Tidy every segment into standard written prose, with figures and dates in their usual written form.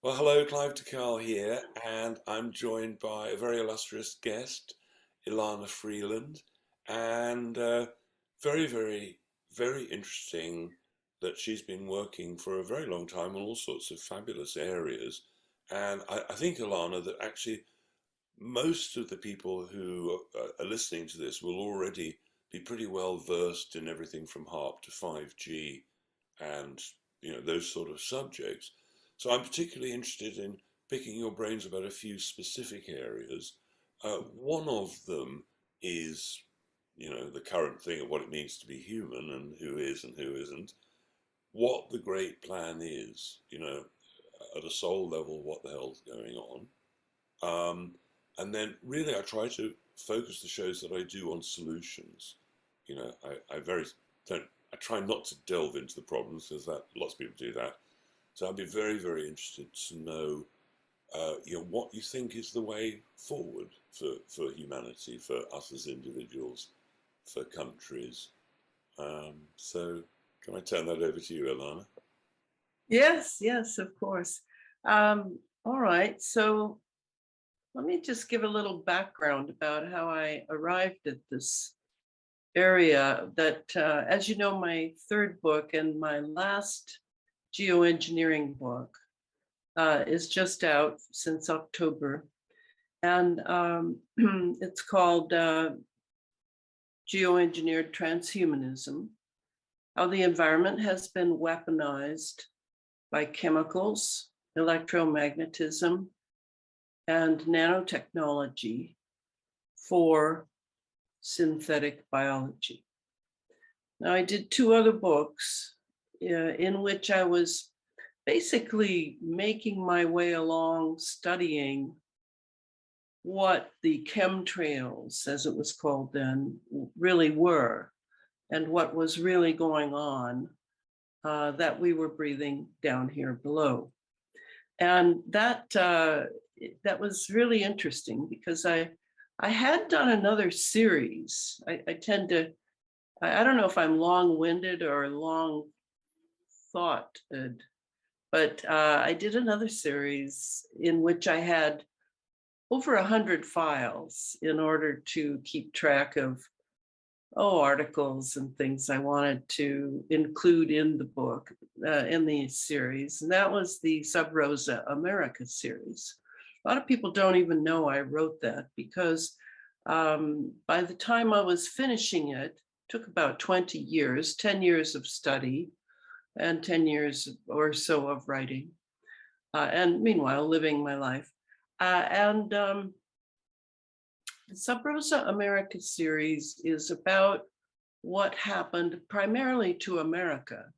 Well, hello, Clive to Carle here, and I'm joined by a very illustrious guest, Elana Freeland, and very, very, very interesting that she's been working for a very long time on all sorts of fabulous areas. And I think, Ilana, that actually most of the people who are listening to this will already be pretty well versed in everything from HARP to 5G and those sort of subjects. So I'm particularly interested in picking your brains about a few specific areas. One of them is, the current thing of what it means to be human and who is and who isn't. What the great plan is, at a soul level, what the hell's going on. And then really I try to focus the shows that I do on solutions. I very don't I try not to delve into the problems because that lots of people do that. So I'd be very, very interested to know, what you think is the way forward for humanity, for us as individuals, for countries. So can I turn that over to you, Ilana? Yes, yes, of course. All right, so let me just give a little background about how I arrived at this area that, as you know, my third book and my last geoengineering book is just out since October. And it's called Geoengineered Transhumanism, How the Environment Has Been Weaponized by Chemicals, Electromagnetism, and Nanotechnology for Synthetic Biology. Now, I did two other books in which I was basically making my way along studying what the chemtrails, as it was called then, really were, and what was really going on that we were breathing down here below. And that was really interesting because I had done another series. I tend to, I don't know if I'm long-winded or long-thoughted, but I did another series in which I had over 100 files in order to keep track of articles and things I wanted to include in the book, in the series. And that was the Sub Rosa America series. A lot of people don't even know I wrote that because by the time I was finishing it took about 20 years, 10 years of study and 10 years or so of writing. And meanwhile, living my life. The Sub Rosa America series is about what happened primarily to America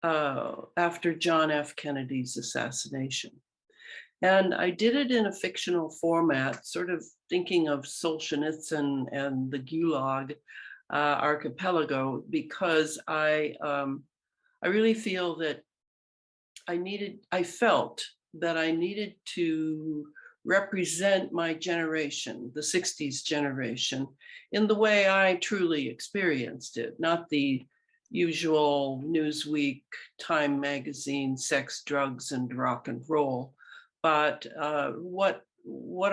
after John F. Kennedy's assassination. And I did it in a fictional format, sort of thinking of Solzhenitsyn and the Gulag archipelago, because I really feel that I felt that I needed to represent my generation, the 60s generation, in the way I truly experienced it, not the usual Newsweek, Time magazine, sex, drugs, and rock and roll, but what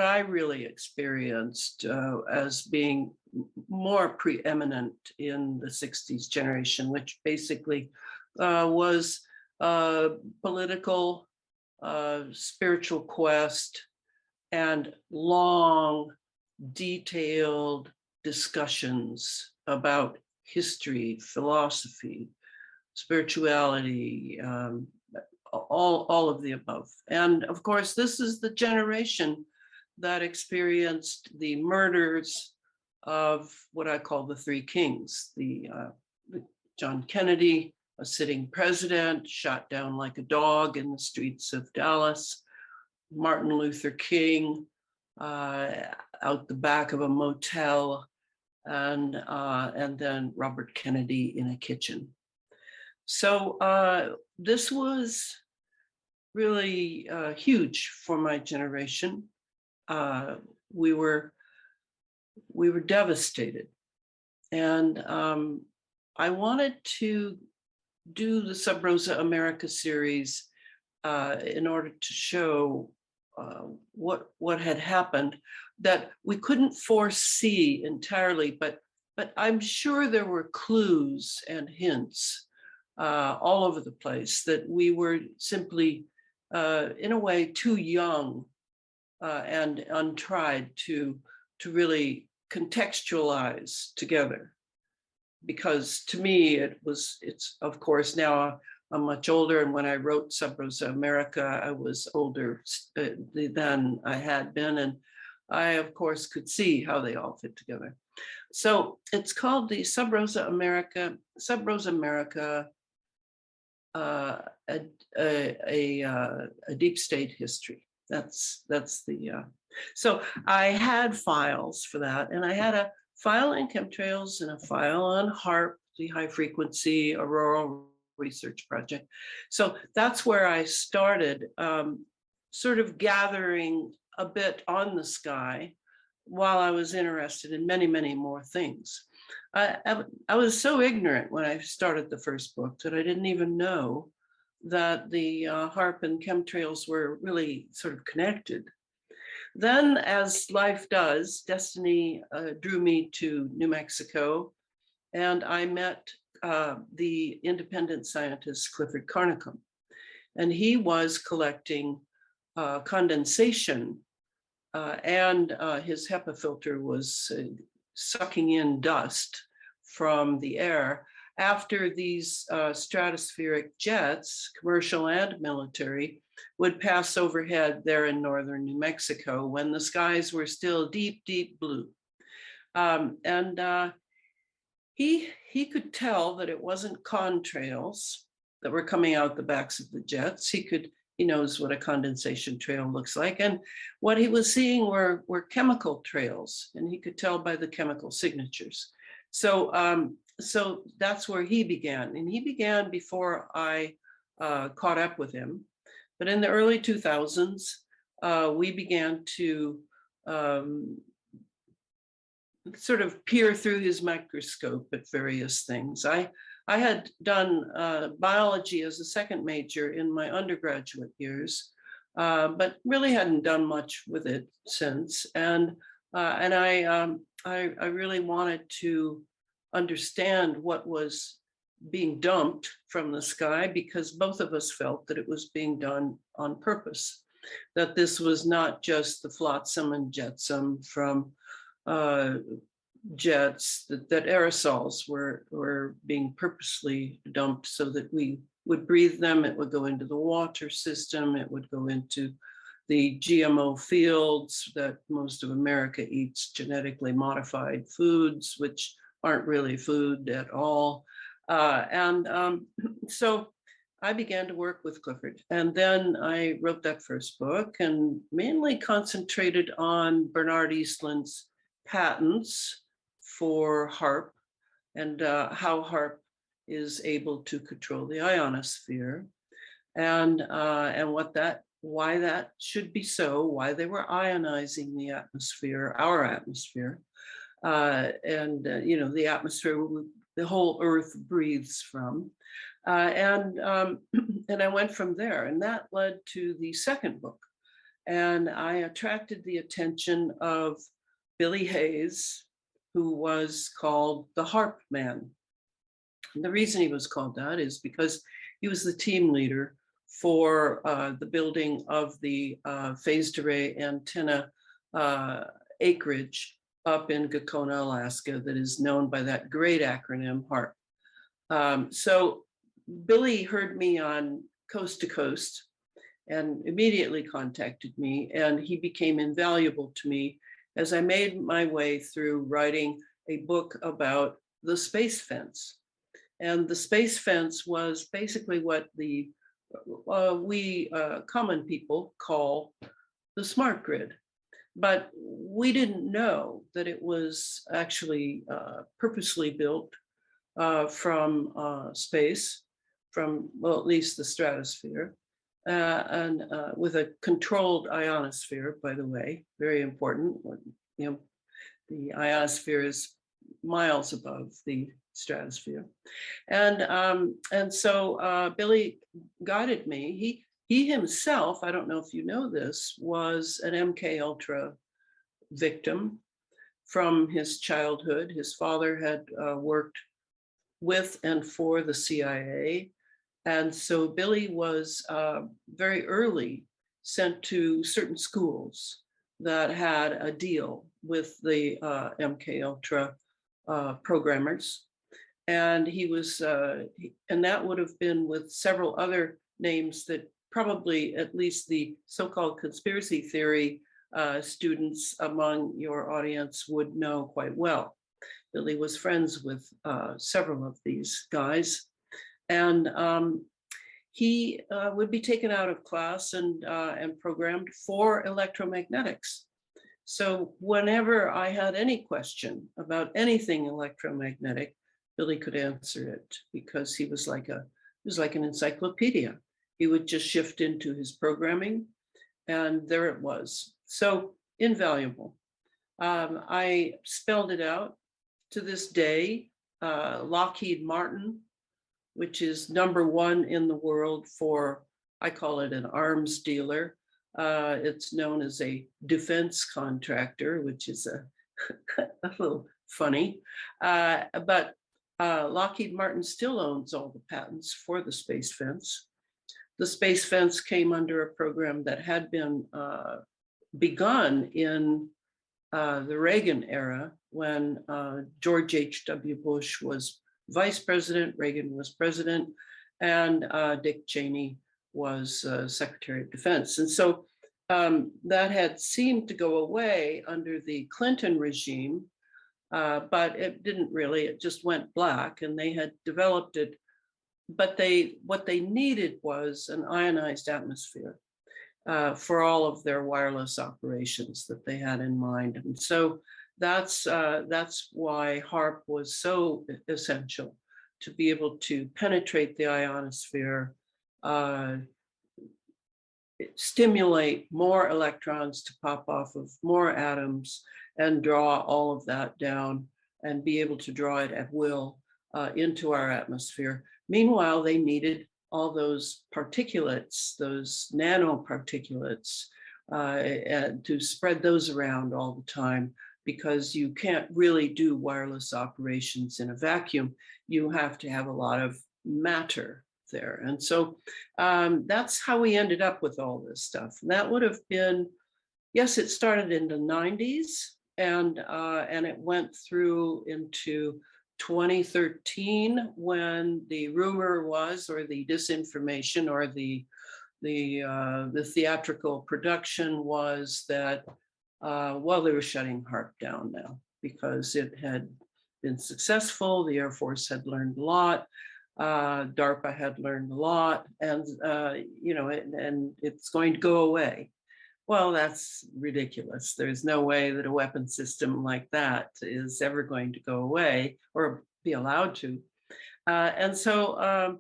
I really experienced as being more preeminent in the 60s generation, which basically was political, spiritual quest, and long, detailed discussions about history, philosophy, spirituality, all of the above. And of course, this is the generation that experienced the murders of what I call the three kings, the John Kennedy, a sitting president, shot down like a dog in the streets of Dallas, Martin Luther King out the back of a motel, and then Robert Kennedy in a kitchen. So this was really huge for my generation. We were devastated, and I wanted to do the Sub Rosa America series in order to show what had happened that we couldn't foresee entirely, but I'm sure there were clues and hints all over the place that we were simply, in a way, too young and untried to really contextualize together. Because to me, it's of course now I'm much older, and when I wrote Sub Rosa America, I was older than I had been, and I of course could see how they all fit together. So it's called the Sub Rosa America, a deep state history. That's the. So I had files for that, and I had a file in chemtrails and a file on HARP, the High Frequency Auroral Research Project. So that's where I started, sort of gathering a bit on the sky while I was interested in many, many more things. I was so ignorant when I started the first book that I didn't even know that the HARP and chemtrails were really sort of connected. Then, as life does, destiny drew me to New Mexico, and I met the independent scientist Clifford Carnicom, and he was collecting condensation, and his HEPA filter was sucking in dust from the air after these stratospheric jets, commercial and military, would pass overhead there in northern New Mexico when the skies were still deep, deep blue. He could tell that it wasn't contrails that were coming out the backs of the jets. He knows what a condensation trail looks like. And what he was seeing were chemical trails, and he could tell by the chemical signatures. So that's where he began. And he began before I caught up with him. But in the early 2000s, we began to sort of peer through his microscope at various things. I had done biology as a second major in my undergraduate years, but really hadn't done much with it since. And I really wanted to understand what was being dumped from the sky, because both of us felt that it was being done on purpose, that this was not just the flotsam and jetsam from jets, that aerosols were being purposely dumped so that we would breathe them. It would go into the water system. It would go into the GMO fields that most of America eats, genetically modified foods, which aren't really food at all. So I began to work with Clifford. And then I wrote that first book and mainly concentrated on Bernard Eastland's patents for HARP and how HARP is able to control the ionosphere, and why that should be so, why they were ionizing the atmosphere, our atmosphere, the atmosphere the whole Earth breathes from. And I went from there, and that led to the second book. And I attracted the attention of Billy Hayes, who was called the HARP Man. And the reason he was called that is because he was the team leader for the building of the phased array antenna acreage up in Gakona, Alaska, that is known by that great acronym HARP. So Billy heard me on Coast to Coast and immediately contacted me, and he became invaluable to me as I made my way through writing a book about the space fence. And the space fence was basically what we common people call the smart grid. But we didn't know that it was actually purposely built from space, from, well, at least the stratosphere, and with a controlled ionosphere, by the way, very important. The ionosphere is miles above the stratosphere. And so Billy guided me. He himself, I don't know if you know this, was an MK Ultra victim from his childhood. His father had worked with and for the CIA. And so Billy was very early sent to certain schools that had a deal with the MK Ultra programmers. And he was, and that would have been with several other names that probably at least the so-called conspiracy theory students among your audience would know quite well. Billy was friends with several of these guys. And he would be taken out of class and programmed for electromagnetics. So whenever I had any question about anything electromagnetic, Billy could answer it because he was like an encyclopedia. He would just shift into his programming, and there it was. So invaluable. I spelled it out. To this day, Lockheed Martin, which is #1 in the world for, I call it an arms dealer. It's known as a defense contractor, which is a little funny. But Lockheed Martin still owns all the patents for the space fence. The space fence came under a program that had been begun in the Reagan era when George H.W. Bush was vice president, Reagan was president, and Dick Cheney was Secretary of Defense. And so that had seemed to go away under the Clinton regime, but it didn't really, it just went black, and they had developed it. But what they needed was an ionized atmosphere for all of their wireless operations that they had in mind. And so that's why HAARP was so essential, to be able to penetrate the ionosphere, stimulate more electrons to pop off of more atoms, and draw all of that down and be able to draw it at will into our atmosphere. Meanwhile, they needed all those particulates, those nanoparticulates, and to spread those around all the time, because you can't really do wireless operations in a vacuum. You have to have a lot of matter there. And so that's how we ended up with all this stuff. And that would have been, yes, it started in the 90s, and it went through into 2013, when the rumor was, or the disinformation, or the theatrical production was that, well, they were shutting HAARP down now because it had been successful. The Air Force had learned a lot. DARPA had learned a lot, and and it's going to go away. Well, that's ridiculous. There's no way that a weapon system like that is ever going to go away or be allowed to. And so,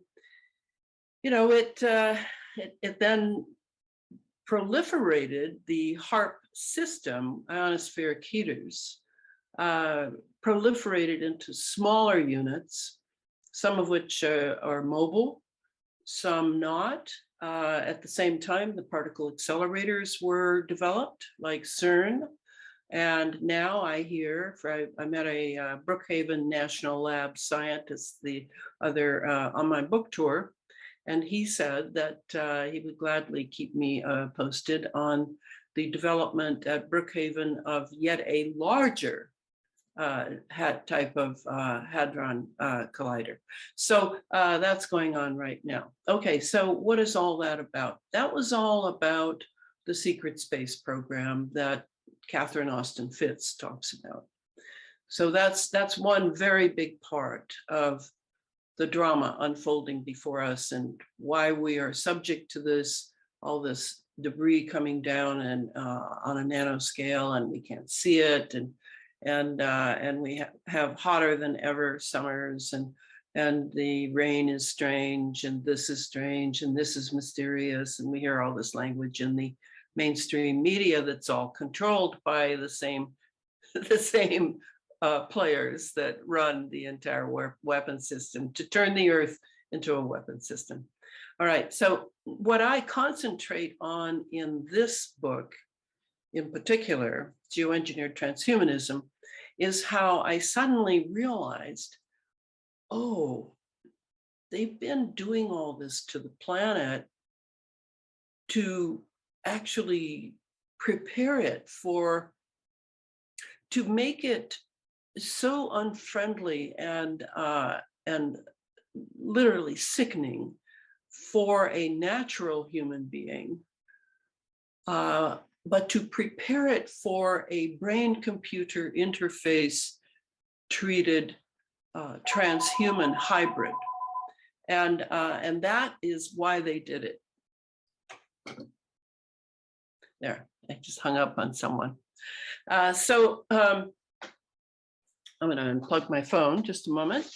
it then proliferated. The HAARP system, ionospheric heaters, proliferated into smaller units, some of which are mobile, some not. At the same time, the particle accelerators were developed, like CERN. And now I hear, I met a Brookhaven National Lab scientist the other on my book tour, and he said that he would gladly keep me posted on the development at Brookhaven of yet a larger type of hadron collider. So that's going on right now. Okay, so what is all that about? That was all about the secret space program that Catherine Austin Fitts talks about. So that's one very big part of the drama unfolding before us, and why we are subject to this, all this debris coming down and on a nanoscale, and we can't see it, and we have hotter than ever summers, and the rain is strange, and this is strange, and this is mysterious, and we hear all this language in the mainstream media that's all controlled by the same players that run the entire weapon system to turn the Earth into a weapon system. All right. So what I concentrate on in this book, in particular, Geoengineered Transhumanism, is how I suddenly realized, oh, they've been doing all this to the planet to actually prepare it for, to make it so unfriendly and literally sickening for a natural human being, but to prepare it for a brain-computer interface treated transhuman hybrid. And that is why they did it. There, I just hung up on someone. I'm going to unplug my phone just a moment.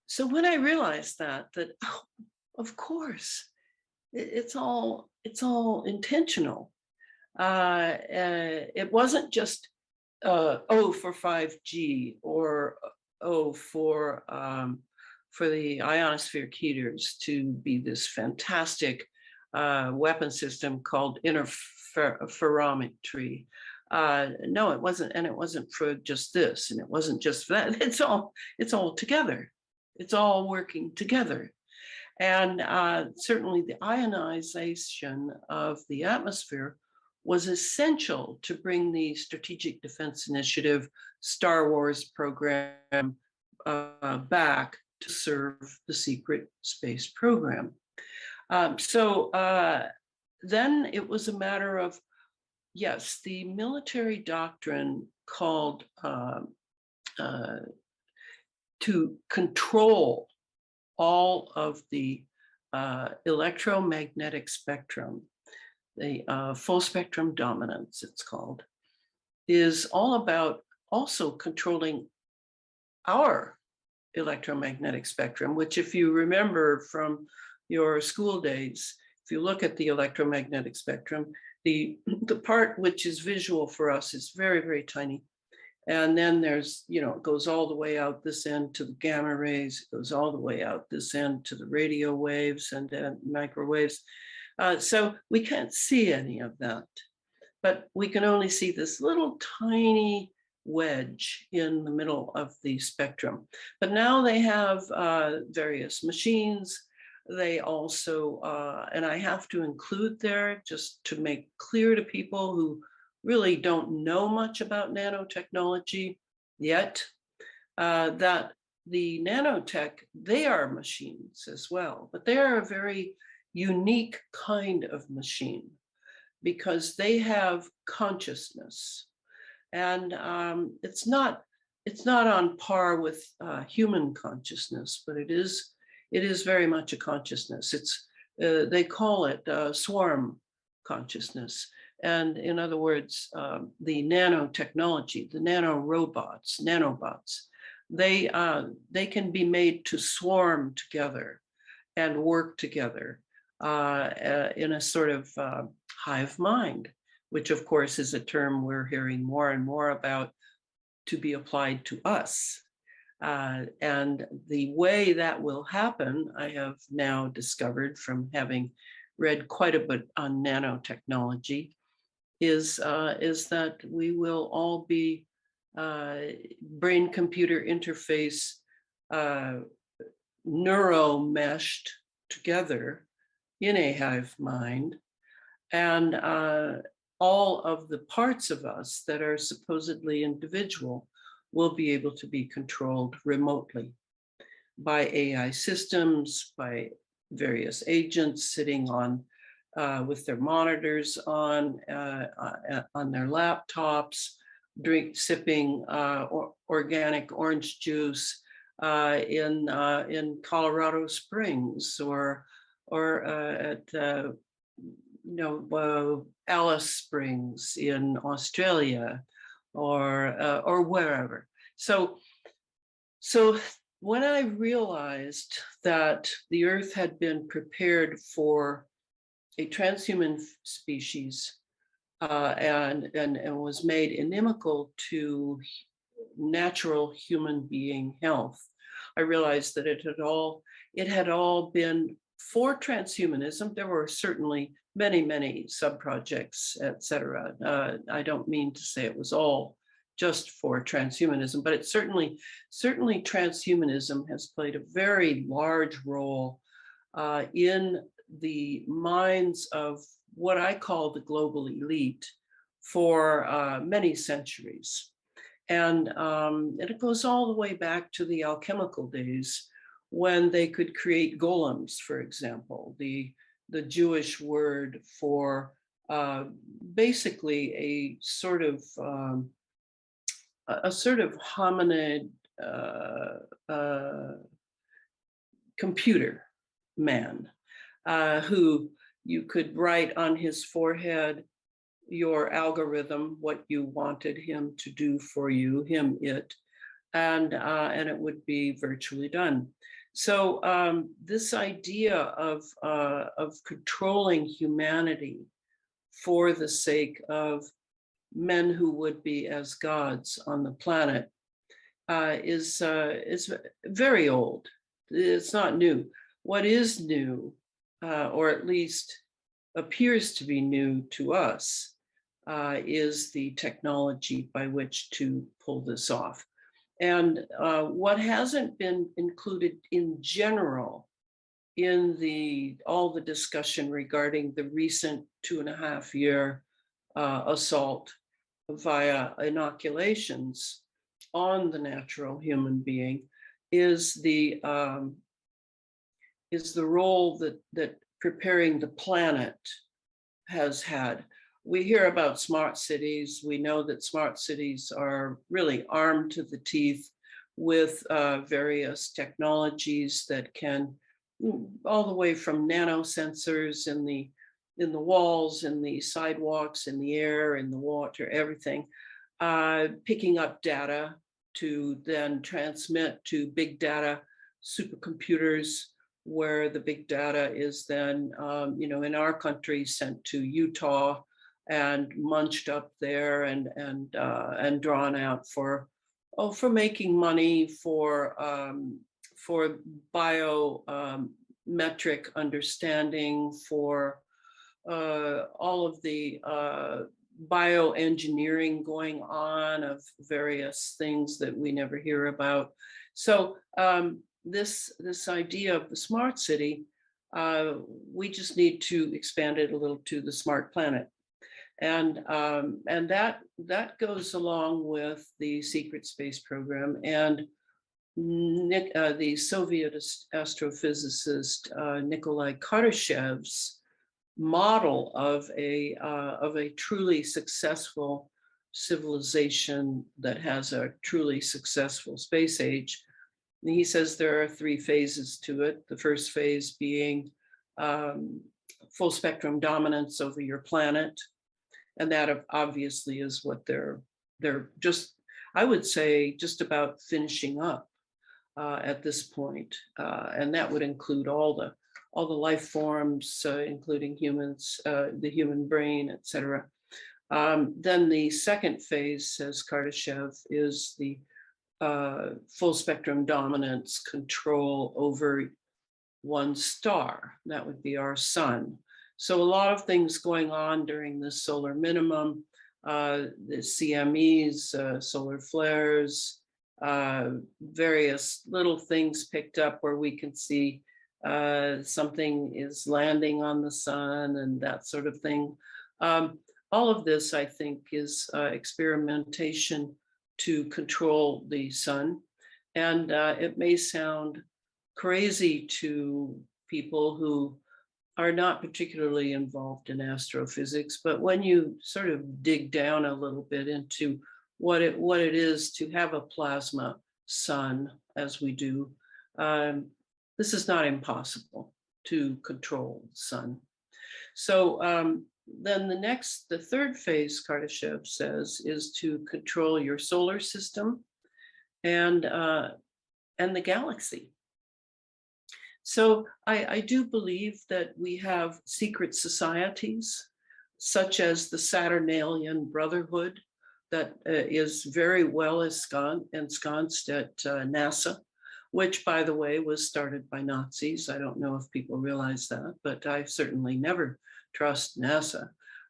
So when I realized that oh, of course, it's all intentional. It wasn't just oh for 5G or oh for the ionosphere heaters to be this fantastic weapon system called interferometry. No, it wasn't, and it wasn't for just this, and it wasn't just for that. It's all together. It's all working together. And certainly the ionization of the atmosphere was essential to bring the Strategic Defense Initiative Star Wars program back to serve the secret space program. Then it was a matter of, yes, the military doctrine called to control all of the electromagnetic spectrum, the full spectrum dominance, it's called, is all about also controlling our electromagnetic spectrum, which, if you remember from your school days, if you look at the electromagnetic spectrum, the part which is visual for us is very, very tiny. And then there's, it goes all the way out this end to the gamma rays, it goes all the way out this end to the radio waves and microwaves. So we can't see any of that, but we can only see this little tiny wedge in the middle of the spectrum. But now they have various machines. They also, and I have to include there, just to make clear to people who really don't know much about nanotechnology yet, that the nanotech, they are machines as well, but they are a very unique kind of machine because they have consciousness. And it's not on par with human consciousness, but it is very much a consciousness. It's they call it swarm consciousness. And in other words, the nanotechnology, the nanobots, they can be made to swarm together and work together in a sort of hive mind, which of course is a term we're hearing more and more about to be applied to us. And the way that will happen, I have now discovered from having read quite a bit on nanotechnology, is that we will all be brain-computer interface neuro-meshed together in a hive mind, and all of the parts of us that are supposedly individual will be able to be controlled remotely by AI systems, by various agents sitting on with their monitors on their laptops, sipping organic orange juice in Colorado Springs or at Alice Springs in Australia or wherever. So when I realized that the Earth had been prepared for a transhuman species and was made inimical to natural human being health, I realized that it had all been for transhumanism. There were certainly many sub-projects, etc. I don't mean to say it was all just for transhumanism, but it certainly transhumanism has played a very large role in the minds of what I call the global elite for many centuries. And it goes all the way back to the alchemical days when they could create golems, for example, the Jewish word for basically a sort of hominid computer man who you could write on his forehead your algorithm, what you wanted him to do for you, it, and it would be virtually done. So this idea of controlling humanity for the sake of men who would be as gods on the planet is very old. It's not new. What is new, or at least appears to be new to us, is the technology by which to pull this off. And what hasn't been included in general in all the discussion regarding the recent 2.5-year assault via inoculations on the natural human being is the role that preparing the planet has had. We hear about smart cities. We know that smart cities are really armed to the teeth with various technologies that can, all the way from nanosensors in the walls, in the sidewalks, in the air, in the water, everything, picking up data to then transmit to big data supercomputers, where the big data is then, in our country, sent to Utah and munched up there and drawn out for making money, for biometric understanding, for all of the bioengineering going on of various things that we never hear about. So this idea of the smart city, we just need to expand it a little to the smart planet. And that goes along with the secret space program and the Soviet astrophysicist Nikolai Kardashev's model of a truly successful civilization that has a truly successful space age. And he says there are 3 phases to it. The first phase being full spectrum dominance over your planet. And that obviously is what they're just, I would say, just about finishing up at this point. And that would include all the life forms, including humans, the human brain, etc. Then the second phase, says Kardashev, is the full spectrum dominance control over one star. That would be our sun. So a lot of things going on during the solar minimum, the CMEs, solar flares, various little things picked up where we can see something is landing on the sun and that sort of thing. All of this, I think, is experimentation to control the sun. And it may sound crazy to people who are not particularly involved in astrophysics, but when you sort of dig down a little bit into what it is to have a plasma sun, as we do, this is not impossible to control the sun. So then the third phase, Kardashev says, is to control your solar system and the galaxy. So I do believe that we have secret societies, such as the Saturnalian Brotherhood, that is very well ensconced at NASA, which, by the way, was started by Nazis. I don't know if people realize that, but I certainly never trust NASA,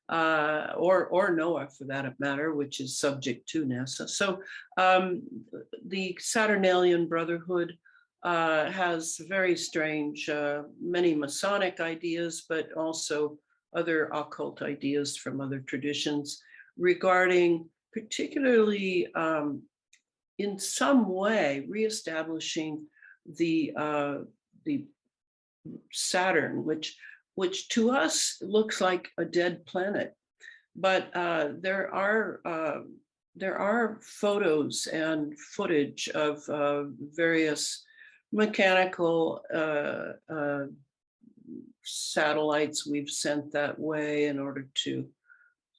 or NOAA for that matter, which is subject to NASA. So the Saturnalian Brotherhood has very strange, many Masonic ideas, but also other occult ideas from other traditions regarding particularly in some way reestablishing the Saturn, which to us looks like a dead planet, but there are photos and footage of various mechanical satellites we've sent that way in order to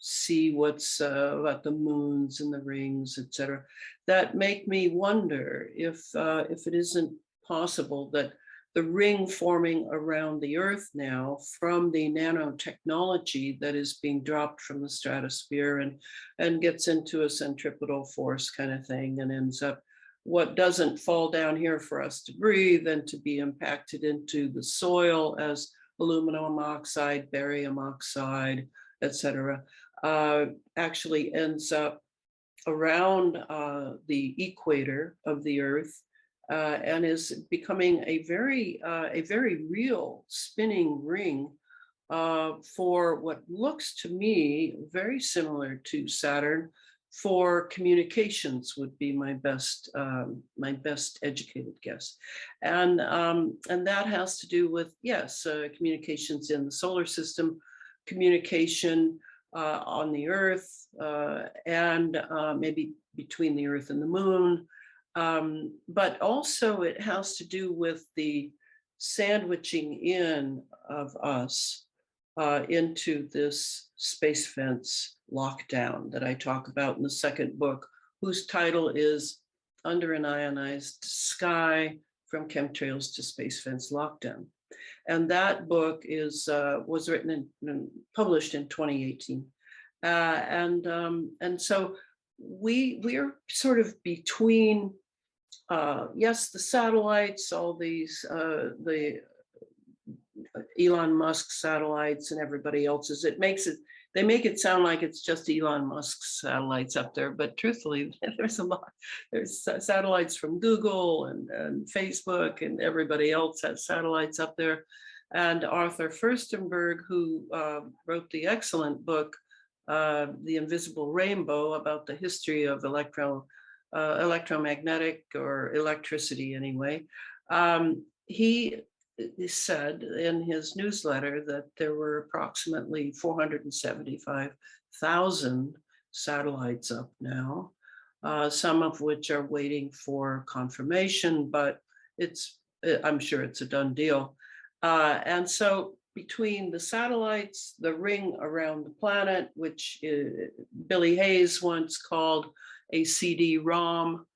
see what's about the moons and the rings, etc., that make me wonder if it isn't possible that the ring forming around the Earth now from the nanotechnology that is being dropped from the stratosphere and gets into a centripetal force kind of thing and ends up what doesn't fall down here for us to breathe and to be impacted into the soil as aluminum oxide, barium oxide, etc., actually ends up around the equator of the Earth and is becoming a very real spinning ring for what looks to me very similar to Saturn. For communications would be my best educated guess, and that has to do with, yes, communications in the solar system, communication on the Earth, and maybe between the Earth and the Moon. But also it has to do with the sandwiching in of us into this space fence lockdown that I talk about in the second book, whose title is Under an Ionized Sky, From Chemtrails to Space Fence Lockdown. And that book was written and published in 2018. And so we're sort of between, yes, the satellites, all these, the Elon Musk satellites and everybody else's. They make it sound like it's just Elon Musk's satellites up there, but truthfully, there's a lot. There's satellites from Google and Facebook, and everybody else has satellites up there. And Arthur Firstenberg, who wrote the excellent book, The Invisible Rainbow, about the history of electromagnetic or electricity anyway, he said in his newsletter that there were approximately 475,000 satellites up now, some of which are waiting for confirmation, but I'm sure it's a done deal. And so between the satellites, the ring around the planet, which Billy Hayes once called a CD-ROM,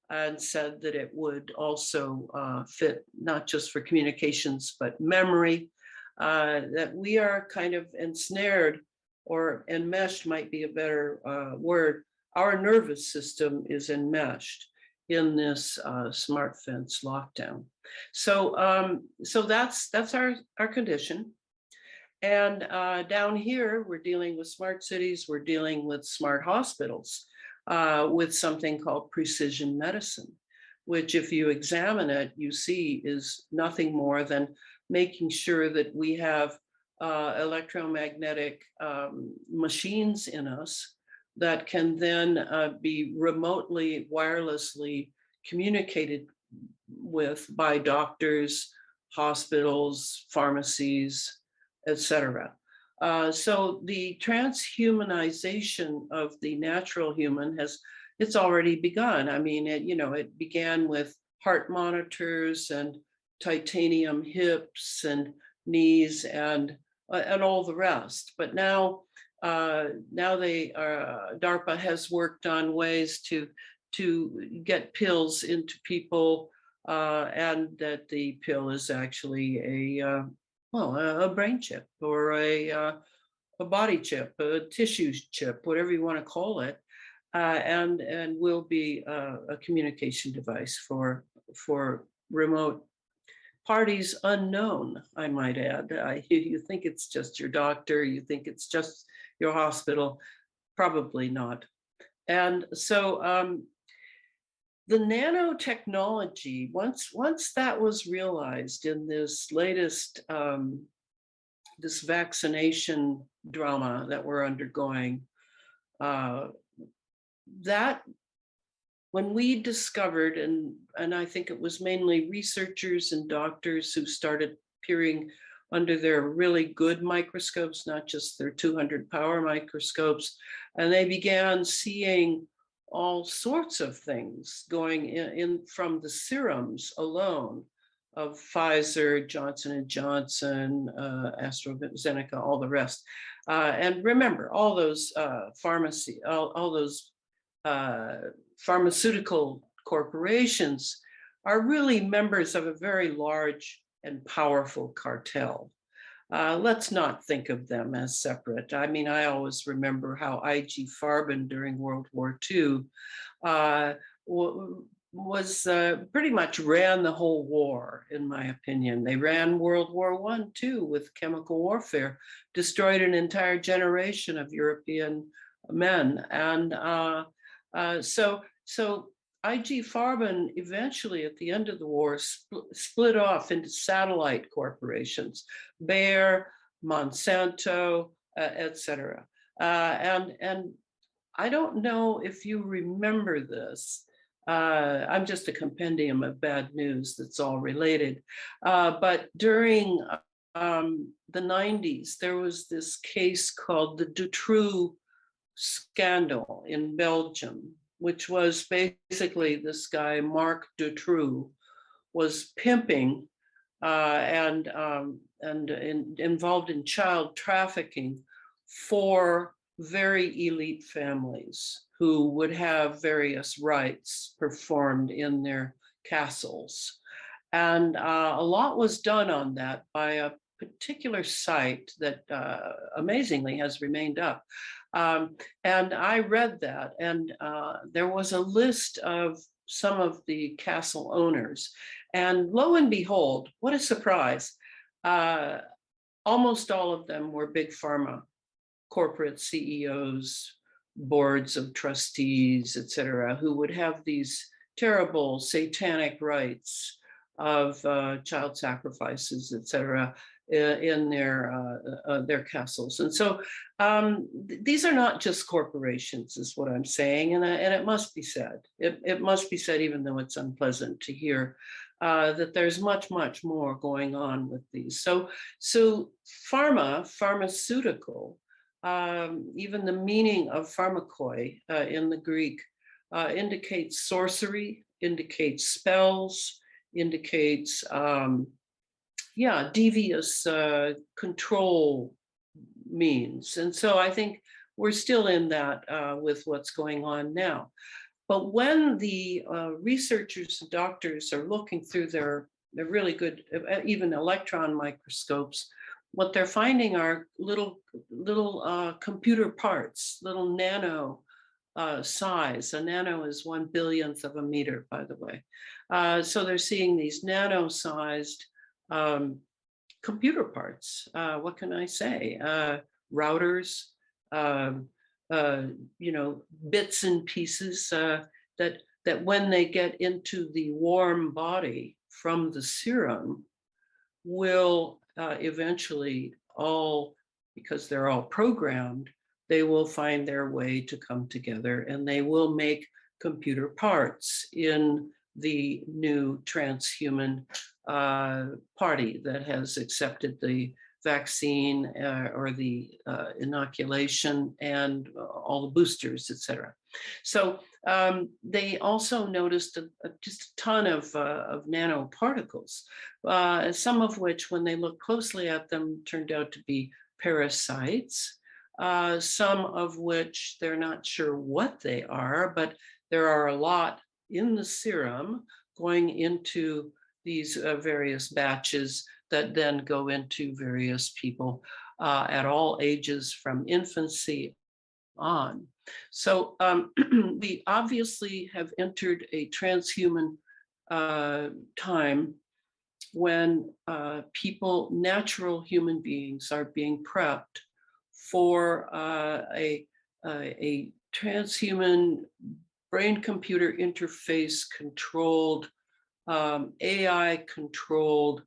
and said that it would also fit not just for communications, but memory, that we are kind of ensnared, or enmeshed might be a better word. Our nervous system is enmeshed in this smart fence lockdown. So that's our condition. And down here, we're dealing with smart cities, we're dealing with smart hospitals, with something called precision medicine, which if you examine it, you see is nothing more than making sure that we have electromagnetic machines in us that can then be remotely, wirelessly communicated with by doctors, hospitals, pharmacies, etc. So the transhumanization of the natural human it's already begun. I mean, it began with heart monitors and titanium hips and knees and all the rest. But now DARPA has worked on ways to get pills into people, and that the pill is actually a brain chip or a body chip, a tissue chip, whatever you want to call it, and will be a communication device for remote parties unknown, I might add. You think it's just your doctor, you think it's just your hospital, probably not. And so the nanotechnology, once that was realized in this latest this vaccination drama that we're undergoing, that when we discovered, and I think it was mainly researchers and doctors who started peering under their really good microscopes, not just their 200 power microscopes, and they began seeing all sorts of things going in from the serums alone of Pfizer, Johnson and Johnson, AstraZeneca, all the rest. And remember, all those all those pharmaceutical corporations are really members of a very large and powerful cartel. Let's not think of them as separate. I mean, I always remember how IG Farben during World War II was pretty much ran the whole war, in my opinion. They ran World War I too with chemical warfare, destroyed an entire generation of European men. And so IG Farben eventually, at the end of the war, split off into satellite corporations, Bayer, Monsanto, etc. And I don't know if you remember this. I'm just a compendium of bad news that's all related. But during the 90s, there was this case called the Dutroux scandal in Belgium, which was basically this guy, Marc Dutroux, was pimping and involved in child trafficking for very elite families who would have various rites performed in their castles. And a lot was done on that by a particular site that amazingly has remained up. And I read that, and there was a list of some of the castle owners. And lo and behold, what a surprise. Almost all of them were big pharma corporate CEOs, boards of trustees, et cetera, who would have these terrible satanic rites of child sacrifices, et cetera, in their castles. And so these are not just corporations, is what I'm saying. And it must be said. It must be said, even though it's unpleasant to hear, that there's much, much more going on with these. So pharmaceutical, even the meaning of pharmakoi in the Greek indicates sorcery, indicates spells, indicates devious control means. And so I think we're still in that with what's going on now. But when the researchers and doctors are looking through their really good, even electron microscopes, what they're finding are little computer parts, little nano size. A nano is 1/1000th of a meter, by the way. So they're seeing these nano-sized computer parts. What can I say? Routers, bits and pieces that when they get into the warm body from the serum will eventually all, because they're all programmed, they will find their way to come together, and they will make computer parts in the new transhuman party that has accepted the vaccine or the inoculation and all the boosters, et cetera. So they also noticed just a ton of nanoparticles, some of which, when they looked closely at them, turned out to be parasites, some of which they're not sure what they are, but there are a lot in the serum going into these various batches that then go into various people at all ages from infancy on. So we obviously have entered a transhuman time when people, natural human beings, are being prepped for a transhuman brain-computer interface controlled, AI controlled,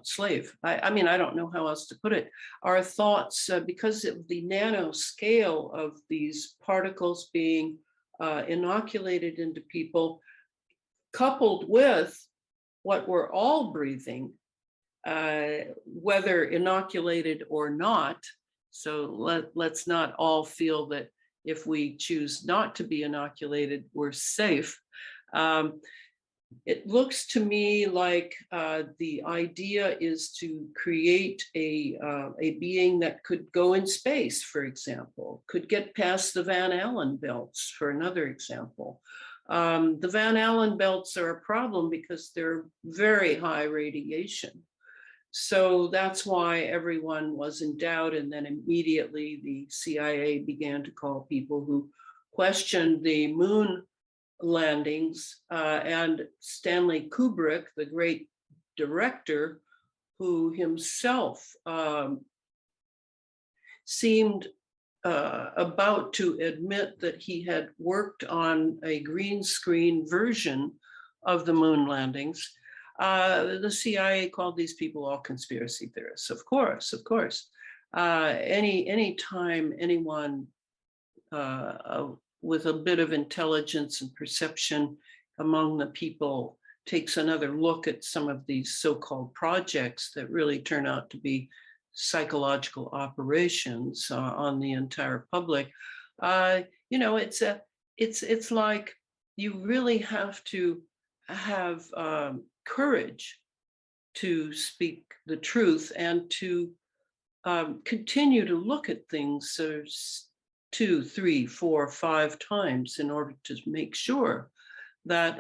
slave. I mean, I don't know how else to put it. Our thoughts, because of the nano scale of these particles being inoculated into people, coupled with what we're all breathing, whether inoculated or not. So let's not all feel that if we choose not to be inoculated, we're safe. It looks to me like the idea is to create a being that could go in space, for example, could get past the Van Allen belts, for another example. The Van Allen belts are a problem because they're very high radiation. So that's why everyone was in doubt. And then immediately the CIA began to call people who questioned the moon landings, and Stanley Kubrick, the great director, who himself seemed about to admit that he had worked on a green screen version of the moon landings. The CIA called these people all conspiracy theorists. Of course, of course. Any time anyone with a bit of intelligence and perception among the people takes another look at some of these so-called projects that really turn out to be psychological operations on the entire public, it's like you really have to have courage to speak the truth and to continue to look at things 2, 3, 4, 5 times in order to make sure that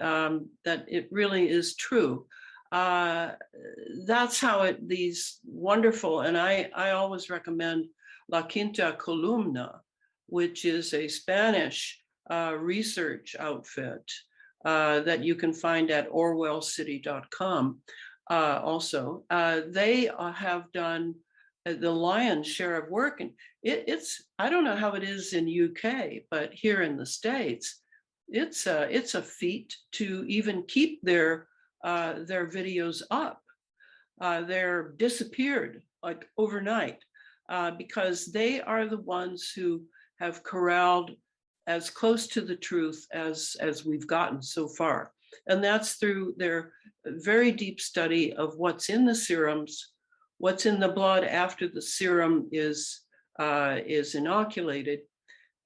that it really is true. That's how these wonderful, and I always recommend La Quinta Columna, which is a Spanish research outfit that you can find at orwellcity.com. Also, they have done the lion's share of work, and it's I don't know how it is in UK, but here in the States, it's a feat to even keep their videos up. They're disappeared like overnight because they are the ones who have corralled as close to the truth as we've gotten so far, and that's through their very deep study of what's in the serums, what's in the blood after the serum is inoculated.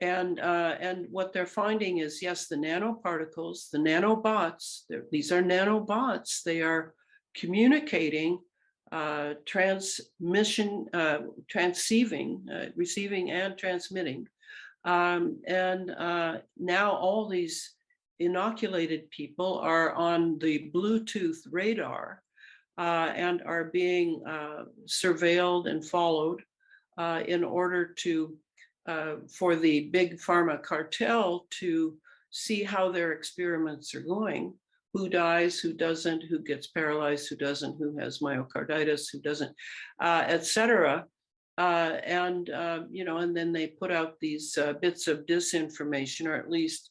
And what they're finding is, yes, the nanoparticles, the nanobots, these are nanobots. They are communicating, transmission, transceiving, receiving and transmitting. Now all these inoculated people are on the Bluetooth radar and are being surveilled and followed in order to for the big pharma cartel to see how their experiments are going, who dies, who doesn't, who gets paralyzed, who doesn't, who has myocarditis, who doesn't, etc. And then they put out these bits of disinformation, or at least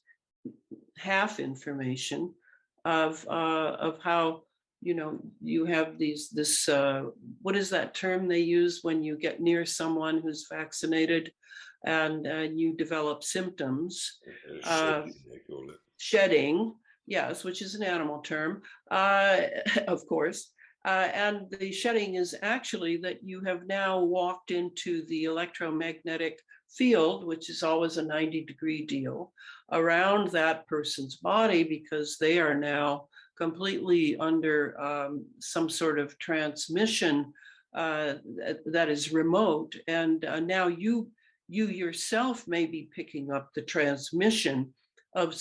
half information of how, you have this what is that term they use when you get near someone who's vaccinated and you develop symptoms? Shedding, yes, which is an animal term, of course. And the shedding is actually that you have now walked into the electromagnetic field, which is always a 90-degree deal, around that person's body, because they are now completely under some sort of transmission that is remote. And now you yourself may be picking up the transmission of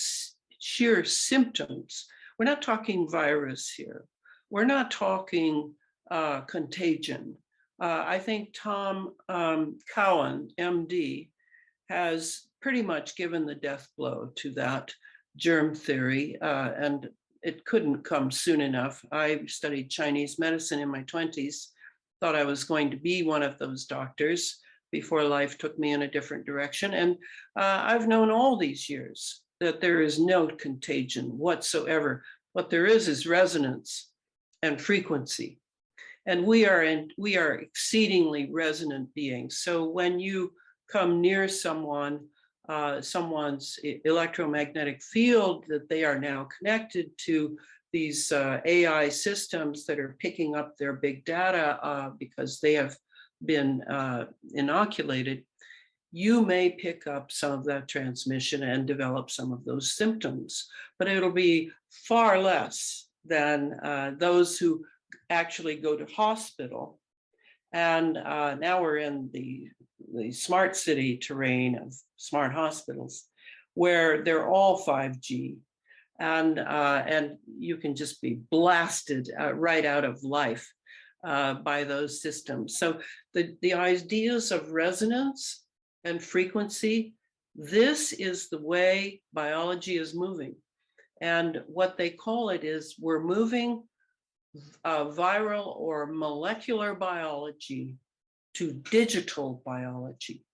sheer symptoms. We're not talking virus here. We're not talking contagion. I think Tom Cowan, MD, has pretty much given the death blow to that germ theory, and it couldn't come soon enough. I studied Chinese medicine in my 20s, thought I was going to be one of those doctors before life took me in a different direction. And I've known all these years that there is no contagion whatsoever. What there is resonance and frequency. And we are exceedingly resonant beings. So when you come near someone, someone's electromagnetic field that they are now connected to, these AI systems that are picking up their big data because they have been inoculated, you may pick up some of that transmission and develop some of those symptoms, but it'll be far less than those who actually go to hospital. And now we're in the smart city terrain of smart hospitals, where they're all 5G, and you can just be blasted right out of life by those systems. So the ideas of resonance and frequency, this is the way biology is moving. And what they call it is we're moving viral or molecular biology to digital biology.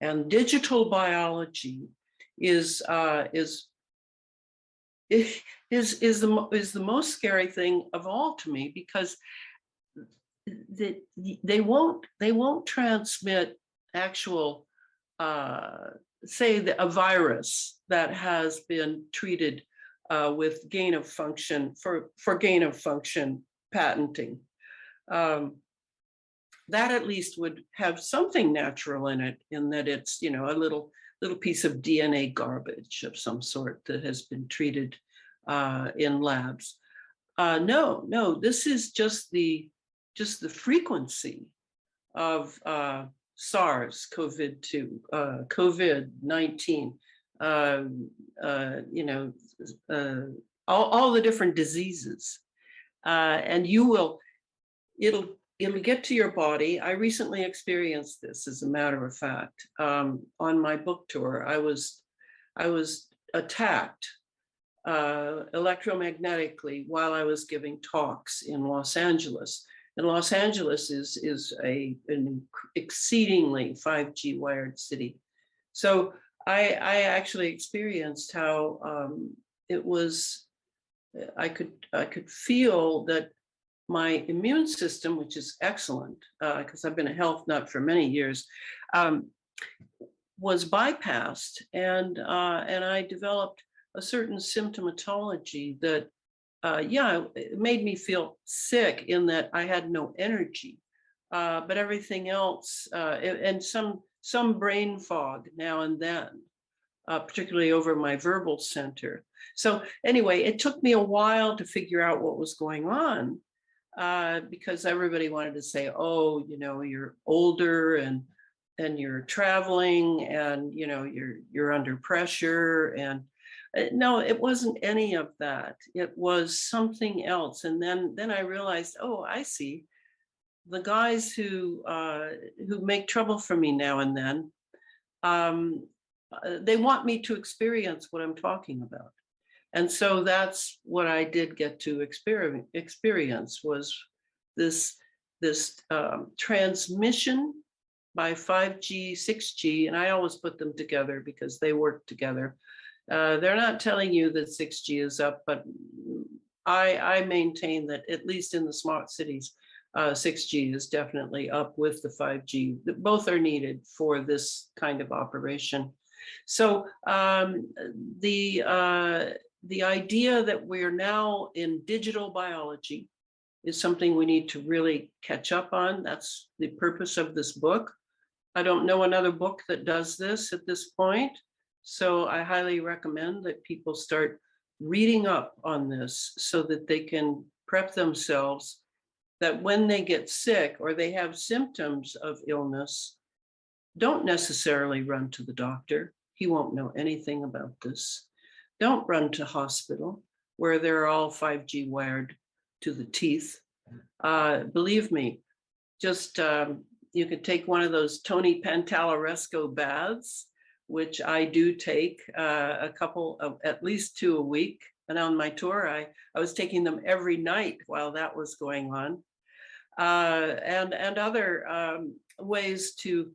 And digital biology is the most scary thing of all to me, because they won't transmit actual say a virus that has been treated with gain of function for gain of function patenting. That at least would have something natural in it, in that it's, you know, a little piece of DNA garbage of some sort that has been treated in labs. No, this is just the frequency of SARS-CoV-2, COVID-19, you know, all the different diseases, and it'll get to your body. I recently experienced this, as a matter of fact. On my book tour, I was attacked electromagnetically while I was giving talks in Los Angeles. And Los Angeles is an exceedingly 5G wired city. So I actually experienced how it was. I could feel that my immune system, which is excellent, because I've been a health nut for many years, was bypassed, and I developed a certain symptomatology that, it made me feel sick in that I had no energy, but everything else, and some brain fog now and then, particularly over my verbal center. So anyway, it took me a while to figure out what was going on, because everybody wanted to say, oh, you know, you're older and you're traveling and, you know, you're under pressure. And no, it wasn't any of that. It was something else. And then I realized, oh, I see. The guys who make trouble for me now and then, they want me to experience what I'm talking about. And so that's what I did get to experience, was this transmission by 5G, 6G, and I always put them together because they work together. They're not telling you that 6G is up, but I maintain that at least in the smart cities, 6G is definitely up with the 5G. Both are needed for this kind of operation. So the idea that we're now in digital biology is something we need to really catch up on. That's the purpose of this book. I don't know another book that does this at this point, so I highly recommend that people start reading up on this so that they can prep themselves, that when they get sick or they have symptoms of illness, don't necessarily run to the doctor. He won't know anything about this. Don't run to hospital where they're all 5G wired to the teeth. Believe me, just you could take one of those Tony Pantalaresco baths which I do take a couple of, at least 2 a week. And on my tour, I was taking them every night while that was going on. And other ways to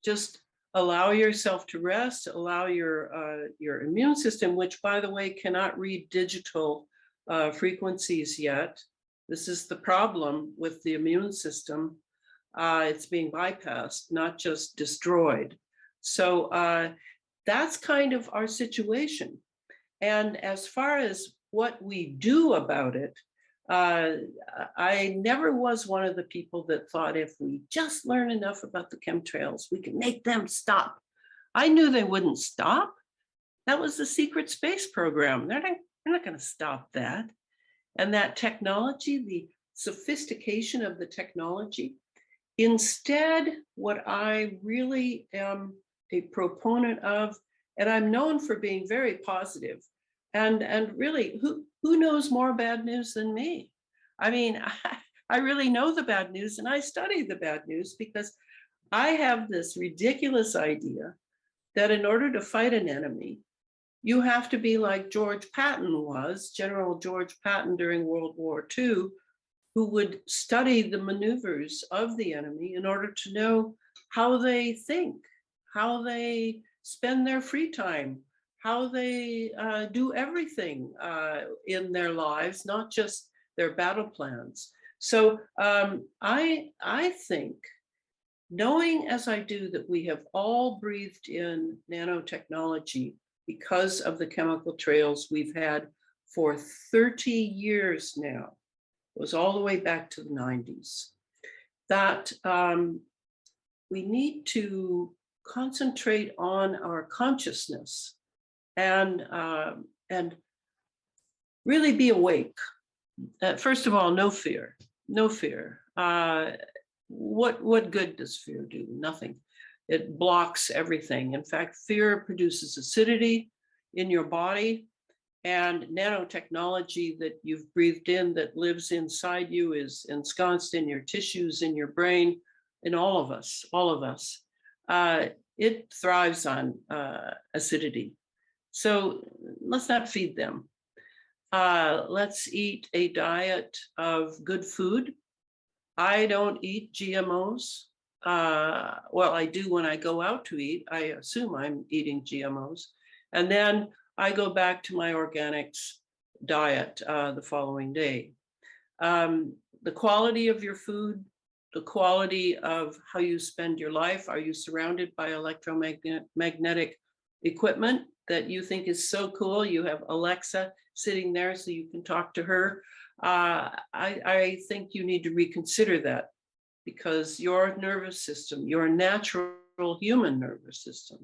just allow yourself to rest, allow your immune system, which, by the way, cannot read digital frequencies yet. This is the problem with the immune system. It's being bypassed, not just destroyed. So that's kind of our situation. And as far as what we do about it, I never was one of the people that thought if we just learn enough about the chemtrails, we can make them stop. I knew they wouldn't stop. That was the secret space program. They're not going to stop that. And that technology, the sophistication of the technology, instead, what I really am a proponent of, and I'm known for being very positive, and really, who knows more bad news than me? I mean, I really know the bad news, and I study the bad news because I have this ridiculous idea that in order to fight an enemy, you have to be like George Patton was, General George Patton during World War II, who would study the maneuvers of the enemy in order to know how they think, how they spend their free time, how they do everything in their lives, not just their battle plans. So I think, knowing as I do that we have all breathed in nanotechnology because of the chemical trails we've had for 30 years now, it was all the way back to the 90s, that we need to concentrate on our consciousness and really be awake. First of all, no fear, no fear. What good does fear do? Nothing. It blocks everything. In fact, fear produces acidity in your body, and nanotechnology that you've breathed in that lives inside you is ensconced in your tissues, in your brain, in all of us, all of us. It thrives on acidity. So let's not feed them. Let's eat a diet of good food. I don't eat GMOs. Well, I do when I go out to eat. I assume I'm eating GMOs. And then I go back to my organics diet the following day. The quality of your food, the quality of how you spend your life. Are you surrounded by electromagnetic equipment that you think is so cool? You have Alexa sitting there so you can talk to her. I think you need to reconsider that, because your nervous system, your natural human nervous system,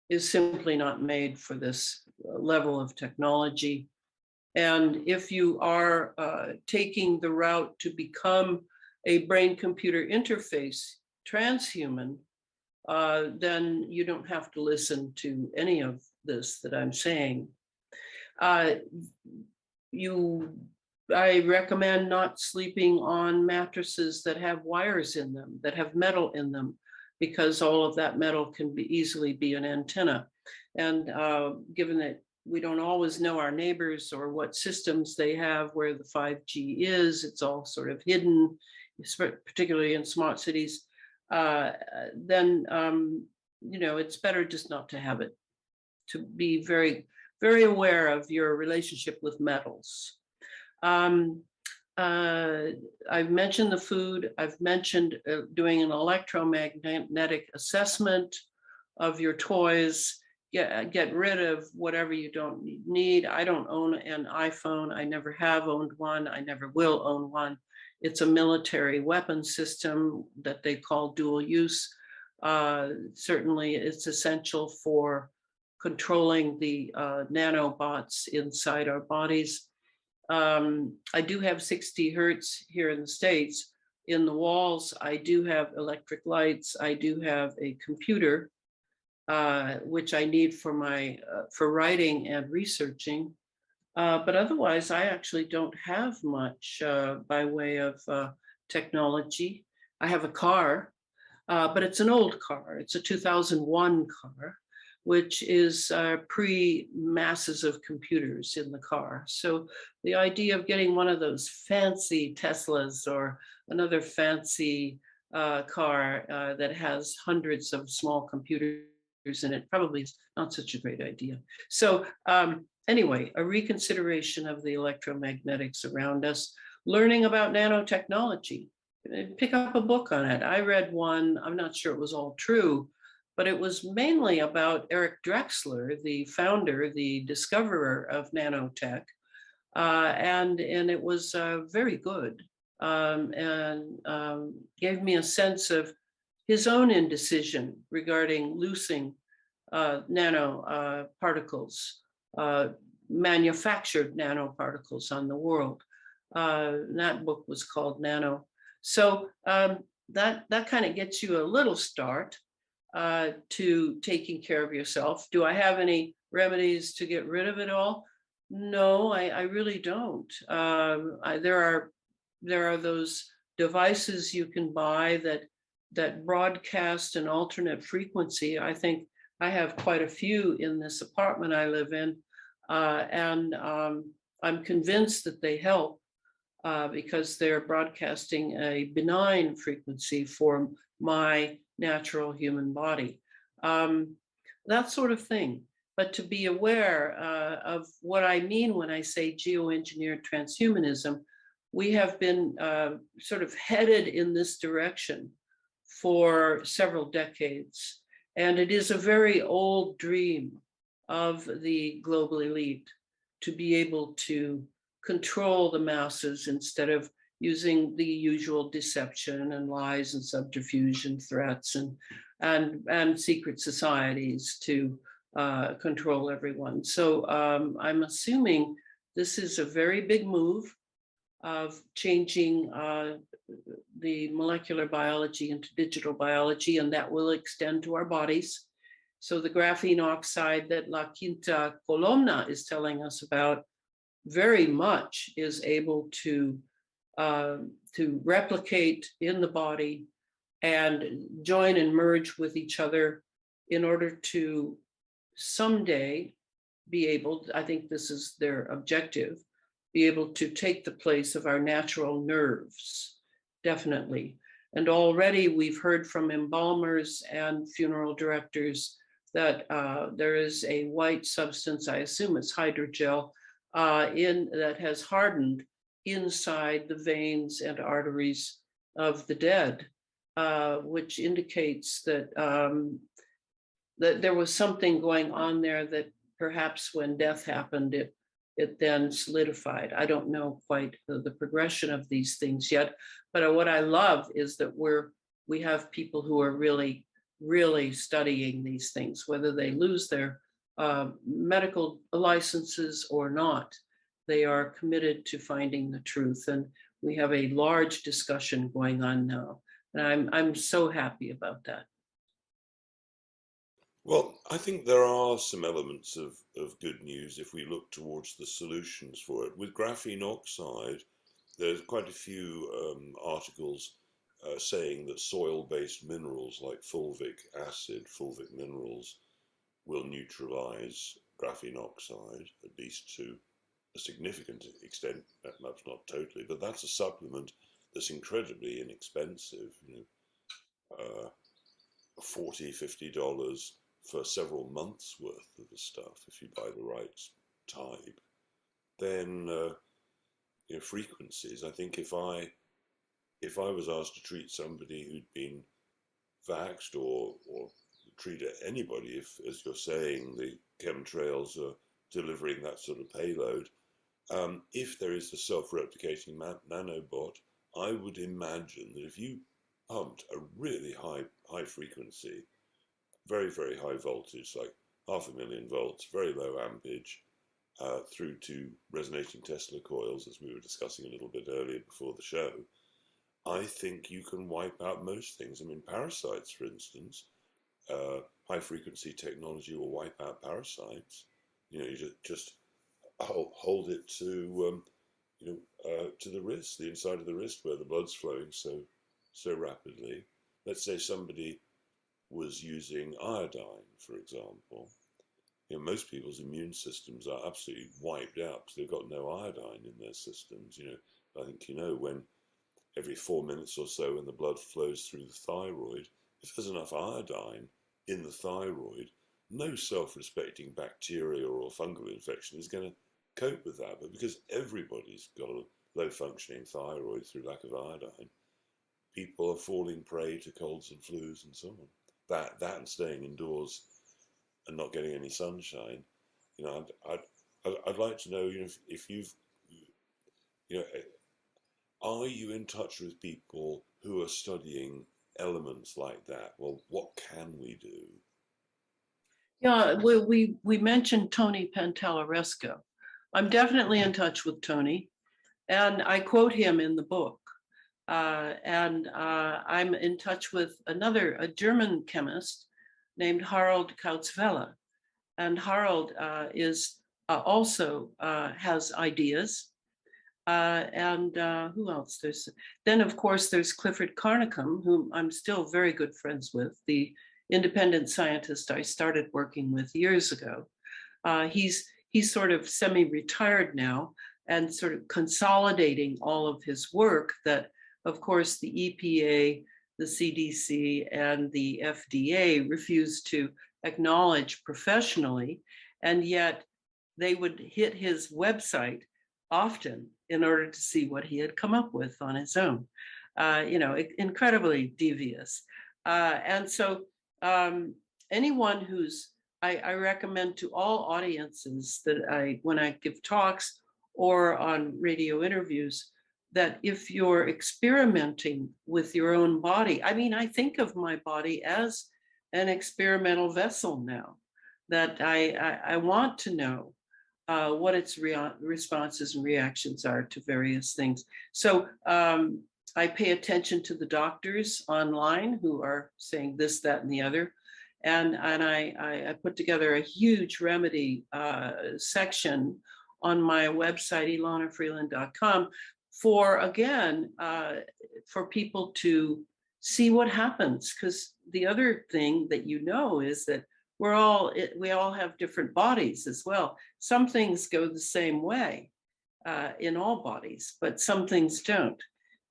is simply not made for this level of technology. And if you are taking the route to become a brain-computer interface transhuman, then you don't have to listen to any of this that I'm saying. I recommend not sleeping on mattresses that have wires in them, that have metal in them, because all of that metal can easily be an antenna. And given that we don't always know our neighbors or what systems they have, where the 5G is, it's all sort of hidden, particularly in smart cities, then it's better just not to have it, to be very, very aware of your relationship with metals. I've mentioned the food. I've mentioned doing an electromagnetic assessment of your toys. Get rid of whatever you don't need. I don't own an iPhone. I never have owned one. I never will own one. It's a military weapon system that they call dual use. Certainly, it's essential for controlling the nanobots inside our bodies. I do have 60 hertz here in the States. In the walls, I do have electric lights. I do have a computer, which I need for writing and researching. But otherwise, I actually don't have much by way of technology. I have a car, but it's an old car. It's a 2001 car, which is pre-masses of computers in the car. So the idea of getting one of those fancy Teslas or another fancy car that has hundreds of small computers in it probably is not such a great idea. So anyway, a reconsideration of the electromagnetics around us, learning about nanotechnology. Pick up a book on it. I read one, I'm not sure it was all true, but it was mainly about Eric Drexler, the founder, the discoverer of nanotech. And it was very good, and gave me a sense of his own indecision regarding loosing nanoparticles, manufactured nanoparticles on the world. That book was called Nano. So that kind of gets you a little start to taking care of yourself. Do I have any remedies to get rid of it all? No, I really don't. There are those devices you can buy that broadcast an alternate frequency. I think I have quite a few in this apartment I live in, and I'm convinced that they help because they're broadcasting a benign frequency for my natural human body. That sort of thing. But to be aware of what I mean when I say geoengineered transhumanism, we have been sort of headed in this direction for several decades. And it is a very old dream of the global elite to be able to control the masses instead of using the usual deception and lies and subterfuge and threats and secret societies to control everyone. So I'm assuming this is a very big move of changing the molecular biology into digital biology, and that will extend to our bodies. So the graphene oxide that La Quinta Columna is telling us about very much is able to replicate in the body and join and merge with each other in order to someday be able, I think this is their objective, be able to take the place of our natural nerves, definitely. And already we've heard from embalmers and funeral directors that there is a white substance, I assume it's hydrogel, that has hardened inside the veins and arteries of the dead, which indicates that that there was something going on there that perhaps when death happened, it then solidified. I don't know quite the progression of these things yet, but what I love is that we have people who are really, really studying these things, whether they lose their medical licenses or not. They are committed to finding the truth, and we have a large discussion going on now, and I'm so happy about that. Well, I think there are some elements of good news if we look towards the solutions for it. With graphene oxide, there's quite a few articles saying that soil-based minerals like fulvic acid, fulvic minerals, will neutralize graphene oxide, at least to a significant extent, perhaps not totally, but that's a supplement that's incredibly inexpensive, $40, $50 for several months worth of the stuff if you buy the right type. Then frequencies. I think if I was asked to treat somebody who'd been vaxxed or treat anybody, if, as you're saying, the chemtrails are delivering that sort of payload, if there is a self-replicating nanobot, I would imagine that if you pumped a really high frequency, very, very high voltage, like 500,000 volts, very low ampage, through to resonating Tesla coils, as we were discussing a little bit earlier before the show, I think you can wipe out most things. I mean, parasites, for instance, high frequency technology will wipe out parasites. You just hold it to to the wrist, the inside of the wrist, where the blood's flowing so rapidly. Let's say somebody was using iodine, for example, most people's immune systems are absolutely wiped out because they've got no iodine in their systems. I think when every 4 minutes or so when the blood flows through the thyroid, if there's enough iodine in the thyroid, no self-respecting bacteria or fungal infection is going to cope with that. But because everybody's got a low-functioning thyroid through lack of iodine, people are falling prey to colds and flus and so on. That and staying indoors and not getting any sunshine. I'd like to know, if you've, are you in touch with people who are studying elements like that? Well, what can we do? Yeah, we mentioned Tony Pantalleresco. I'm definitely in touch with Tony, and I quote him in the book. And I'm in touch with a German chemist named Harald Kautzwelle. And Harald is also has ideas. And who else? Then, of course, there's Clifford Carnicom, whom I'm still very good friends with, the independent scientist I started working with years ago. He's sort of semi-retired now and sort of consolidating all of his work that, of course, the EPA, the CDC, and the FDA refused to acknowledge professionally, and yet they would hit his website often in order to see what he had come up with on his own. Incredibly devious. And so anyone I recommend to all audiences that when I give talks or on radio interviews, that if you're experimenting with your own body, I think of my body as an experimental vessel now, that I want to know what its responses and reactions are to various things. So I pay attention to the doctors online who are saying this, that, and the other. And I put together a huge remedy section on my website, elanafreeland.com, for people to see what happens. Because the other thing that is that we all have different bodies as well. Some things go the same way in all bodies, but some things don't.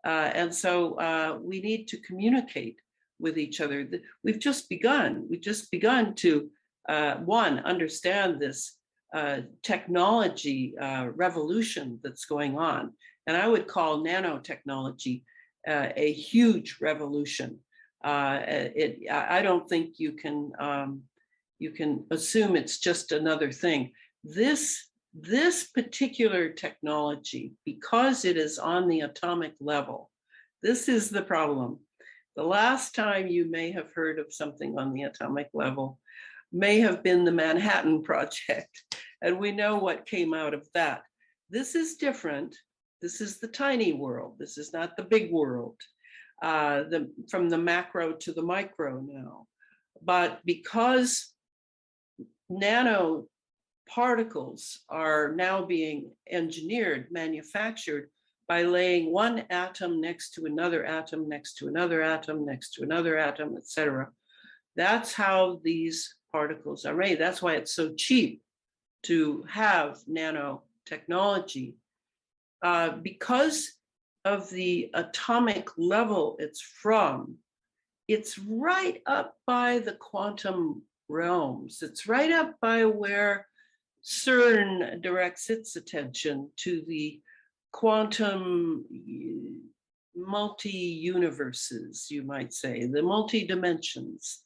And so we need to communicate with each other. We've just begun to, understand this technology revolution that's going on. And I would call nanotechnology a huge revolution. I don't think you can assume it's just another thing. This particular technology, because it is on the atomic level, this is the problem. The last time you may have heard of something on the atomic level may have been the Manhattan Project, and we know what came out of that. This is different. This is the tiny world. This is not the big world, from the macro to the micro now. But because nanoparticles are now being engineered, manufactured by laying one atom next to another atom, next to another atom, next to another atom, etc. That's how these particles are made. That's why it's so cheap to have nanotechnology. Because of the atomic level it's from, it's right up by the quantum realms. It's right up by where CERN directs its attention to the quantum multi-universes, you might say, the multi-dimensions,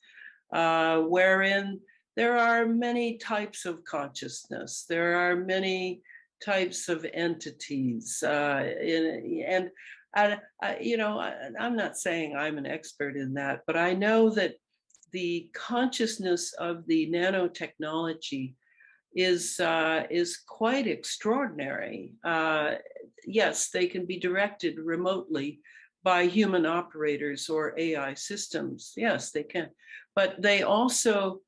wherein there are many types of consciousness. There are many types of entities. I'm not saying I'm an expert in that, but I know that the consciousness of the nanotechnology is quite extraordinary. Yes, they can be directed remotely by human operators or AI systems. Yes, they can. But they also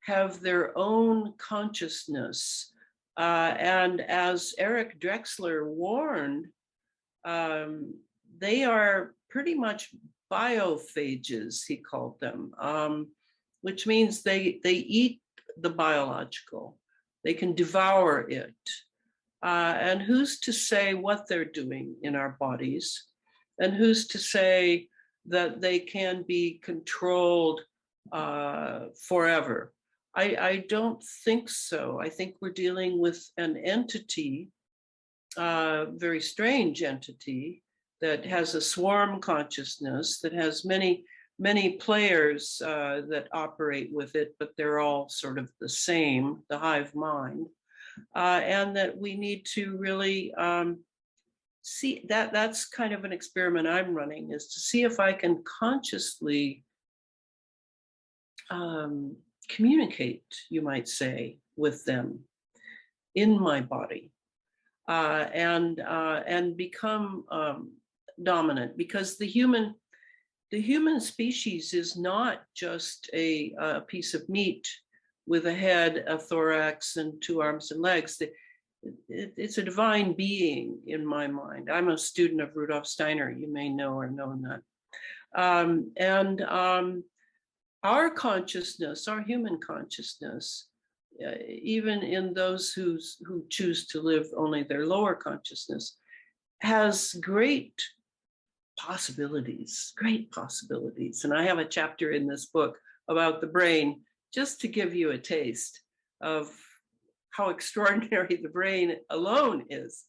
have their own consciousness. And as Eric Drexler warned, they are pretty much biophages, he called them. which means they eat the biological. They can devour it. And who's to say what they're doing in our bodies? And who's to say that they can be controlled forever? I don't think so. I think we're dealing with an entity, very strange entity, that has a swarm consciousness, that has many players that operate with it, but they're all sort of the same, the hive mind, and that we need to really see that. That's kind of an experiment I'm running, is to see if I can consciously communicate, you might say, with them in my body, and become dominant, because the human species is not just a piece of meat with a head, a thorax, and two arms and legs. It's a divine being in my mind. I'm a student of Rudolf Steiner, you may know or know that. Our consciousness, our human consciousness, even in those who choose to live only their lower consciousness, has great possibilities. And I have a chapter in this book about the brain, just to give you a taste of how extraordinary the brain alone is.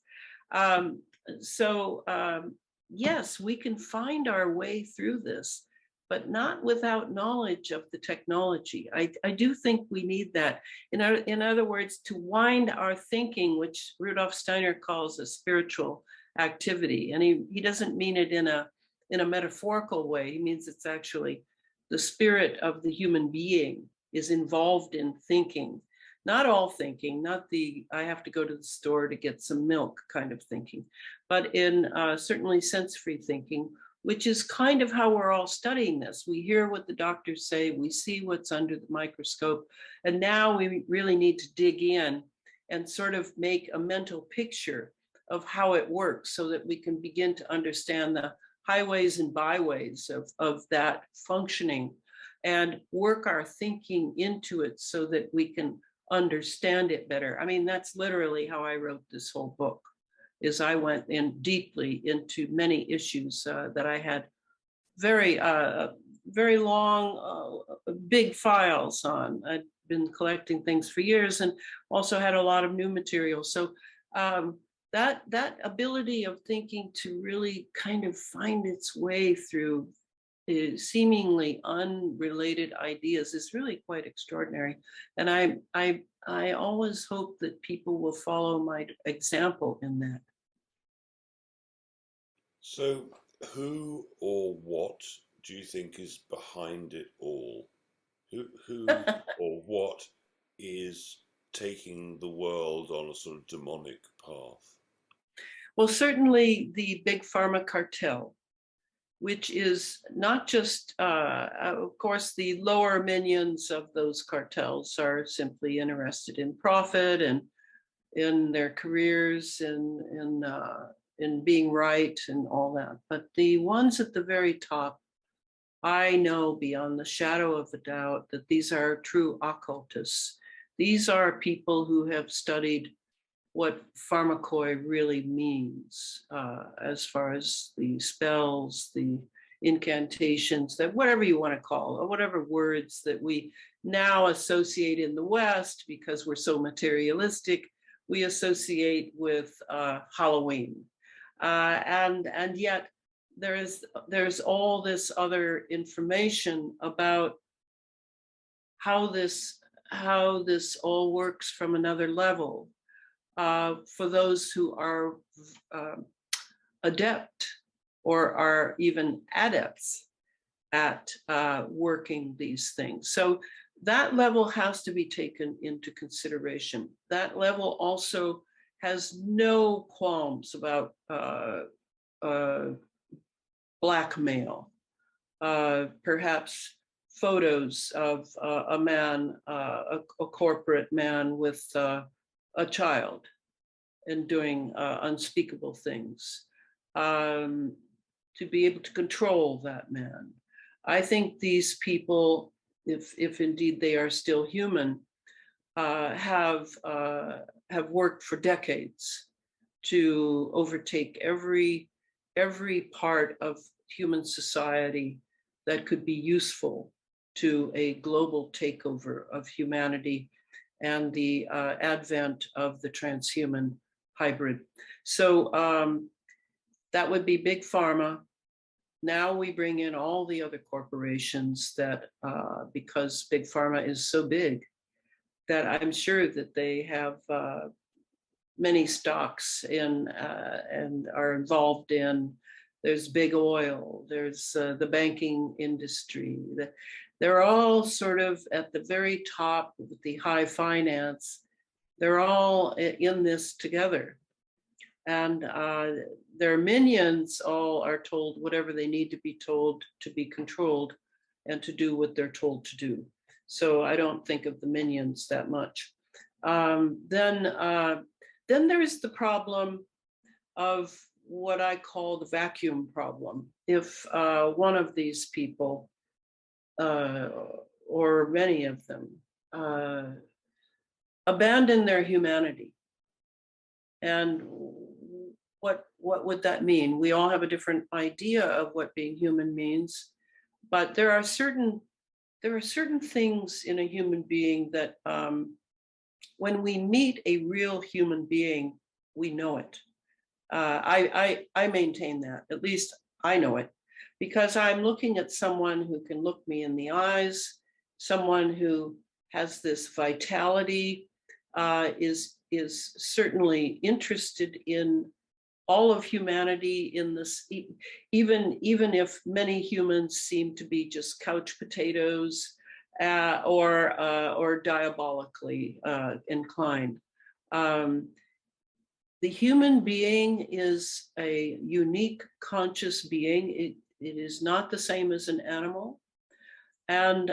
Yes, we can find our way through this, but not without knowledge of the technology. I do think we need that. In other words, to wind our thinking, which Rudolf Steiner calls a spiritual activity. And he doesn't mean it in a metaphorical way. He means it's actually the spirit of the human being is involved in thinking. Not all thinking, not the I have to go to the store to get some milk kind of thinking, but in certainly sense-free thinking, which is kind of how we're all studying this. We hear what the doctors say, we see what's under the microscope, and now we really need to dig in and sort of make a mental picture of how it works, so that we can begin to understand the highways and byways of that functioning, and work our thinking into it so that we can understand it better. I mean, that's literally how I wrote this whole book, is I went in deeply into many issues that I had very long, big files on. I'd been collecting things for years, and also had a lot of new material. So that ability of thinking to really kind of find its way through seemingly unrelated ideas is really quite extraordinary. And I always hope that people will follow my example in that. So, who or what do you think is behind it all? Who or what is taking the world on a sort of demonic path? Well, certainly the big pharma cartel, which is not just, of course, the lower minions of those cartels are simply interested in profit and in their careers and in being right and all that. But the ones at the very top, I know beyond the shadow of a doubt that these are true occultists. These are people who have studied what pharmakoi really means, as far as the spells, the incantations, that whatever you want to call, or whatever words that we now associate in the West, because we're so materialistic, we associate with Halloween. And yet there's all this other information about how this all works from another level. For those who are adept or are even adepts at working these things. So that level has to be taken into consideration. That level also has no qualms about blackmail, perhaps photos of a man, a corporate man with a child, and doing unspeakable things, to be able to control that man. I think these people if indeed they are still human, have worked for decades to overtake every part of human society that could be useful to a global takeover of humanity and the advent of the transhuman hybrid. So that would be big pharma. Now we bring in all the other corporations that, because big pharma is so big, that I'm sure that they have many stocks in and are involved in. There's big oil, there's the banking industry. They're all sort of at the very top with the high finance. They're all in this together. And their minions all are told whatever they need to be told to be controlled and to do what they're told to do. So I don't think of the minions that much. Then there's the problem of what I call the vacuum problem. If one of these people, or many of them, abandon their humanity, and what would that mean? We all have a different idea of what being human means, but there are certain things in a human being that when we meet a real human being, we know it. I maintain that, at least I know it, because I'm looking at someone who can look me in the eyes, someone who has this vitality, is certainly interested in all of humanity in this, even if many humans seem to be just couch potatoes or diabolically inclined. The human being is a unique conscious being. It is not the same as an animal, and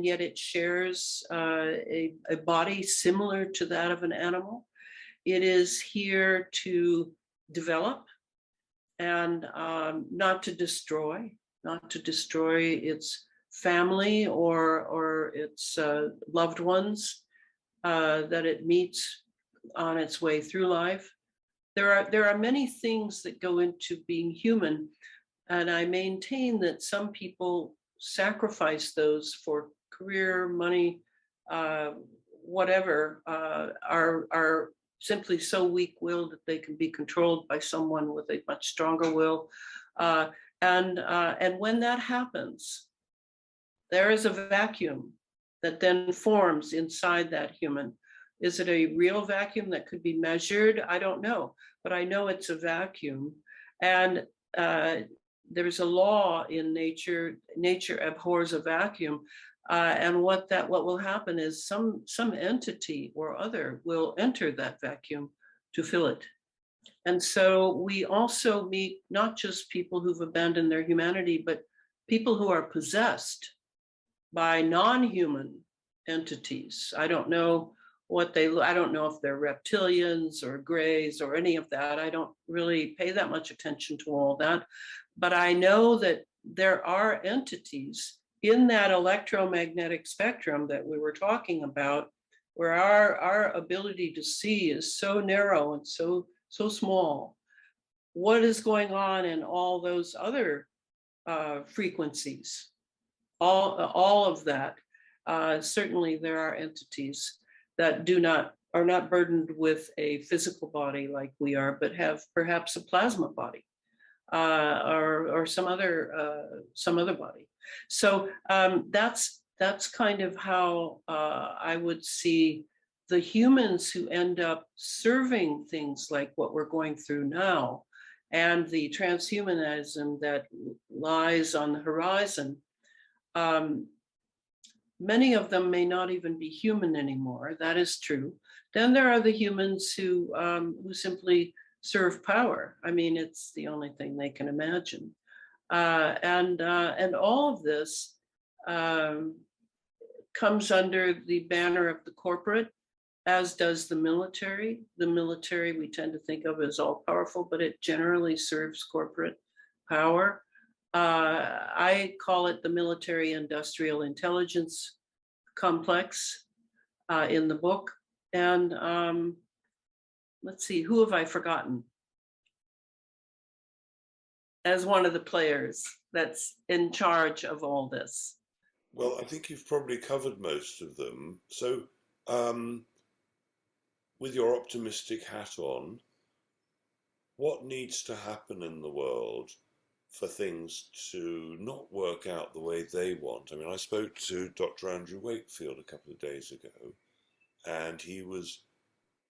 yet it shares a body similar to that of an animal. It is here to develop and not to destroy its family or its loved ones that it meets on its way through life. There are many things that go into being human, and I maintain that some people sacrifice those for career, money, whatever, are simply so weak-willed that they can be controlled by someone with a much stronger will. And when that happens, there is a vacuum that then forms inside that human. Is it a real vacuum that could be measured? I don't know, but I know it's a vacuum. And there's a law in nature. Nature abhors a vacuum. And what will happen is some entity or other will enter that vacuum to fill it. And so we also meet not just people who've abandoned their humanity, but people who are possessed by non-human entities. I don't know I don't know if they're reptilians or grays or any of that. I don't really pay that much attention to all that. But I know that there are entities in that electromagnetic spectrum that we were talking about, where our ability to see is so narrow and so small. What is going on in all those other frequencies? All of that. Certainly there are entities that are not burdened with a physical body like we are, but have perhaps a plasma body or some other body. So that's kind of how I would see the humans who end up serving things like what we're going through now, and the transhumanism that lies on the horizon. Many of them may not even be human anymore. That is true. Then there are the humans who simply serve power. I mean, it's the only thing they can imagine. And all of this comes under the banner of the corporate, as does the military. The military we tend to think of as all powerful, but it generally serves corporate power. I call it the military-industrial intelligence complex in the book. And let's see, who have I forgotten as one of the players that's in charge of all this? Well, I think you've probably covered most of them. So, with your optimistic hat on, what needs to happen in the world for things to not work out the way they want? I mean, I spoke to Dr. Andrew Wakefield a couple of days ago, and he was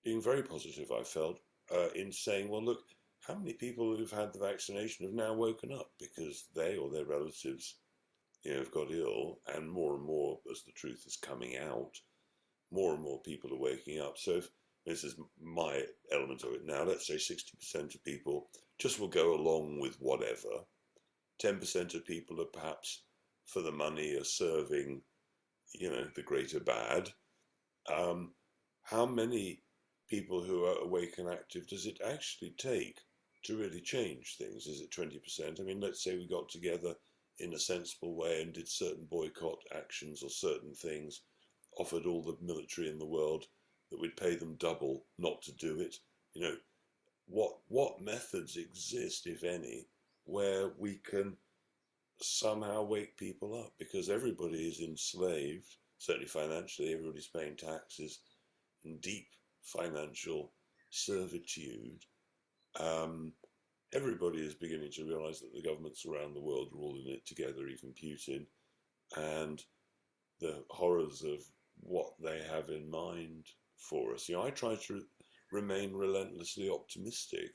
being very positive, I felt, in saying, well, look, how many people who've had the vaccination have now woken up because they or their relatives, have got ill, and more, as the truth is coming out, more and more people are waking up. So if this is my element of it now, let's say 60% of people just will go along with whatever. 10% of people are perhaps for the money are serving, the greater bad. How many people who are awake and active does it actually take to really change things? Is it 20%? I mean, let's say we got together in a sensible way and did certain boycott actions or certain things, offered all the military in the world that we'd pay them double not to do it. What methods exist, if any, where we can somehow wake people up? Because everybody is enslaved, certainly financially, everybody's paying taxes in deep financial servitude. Everybody is beginning to realize that the governments around the world are all in it together, even Putin, and the horrors of what they have in mind for us. I try to remain relentlessly optimistic,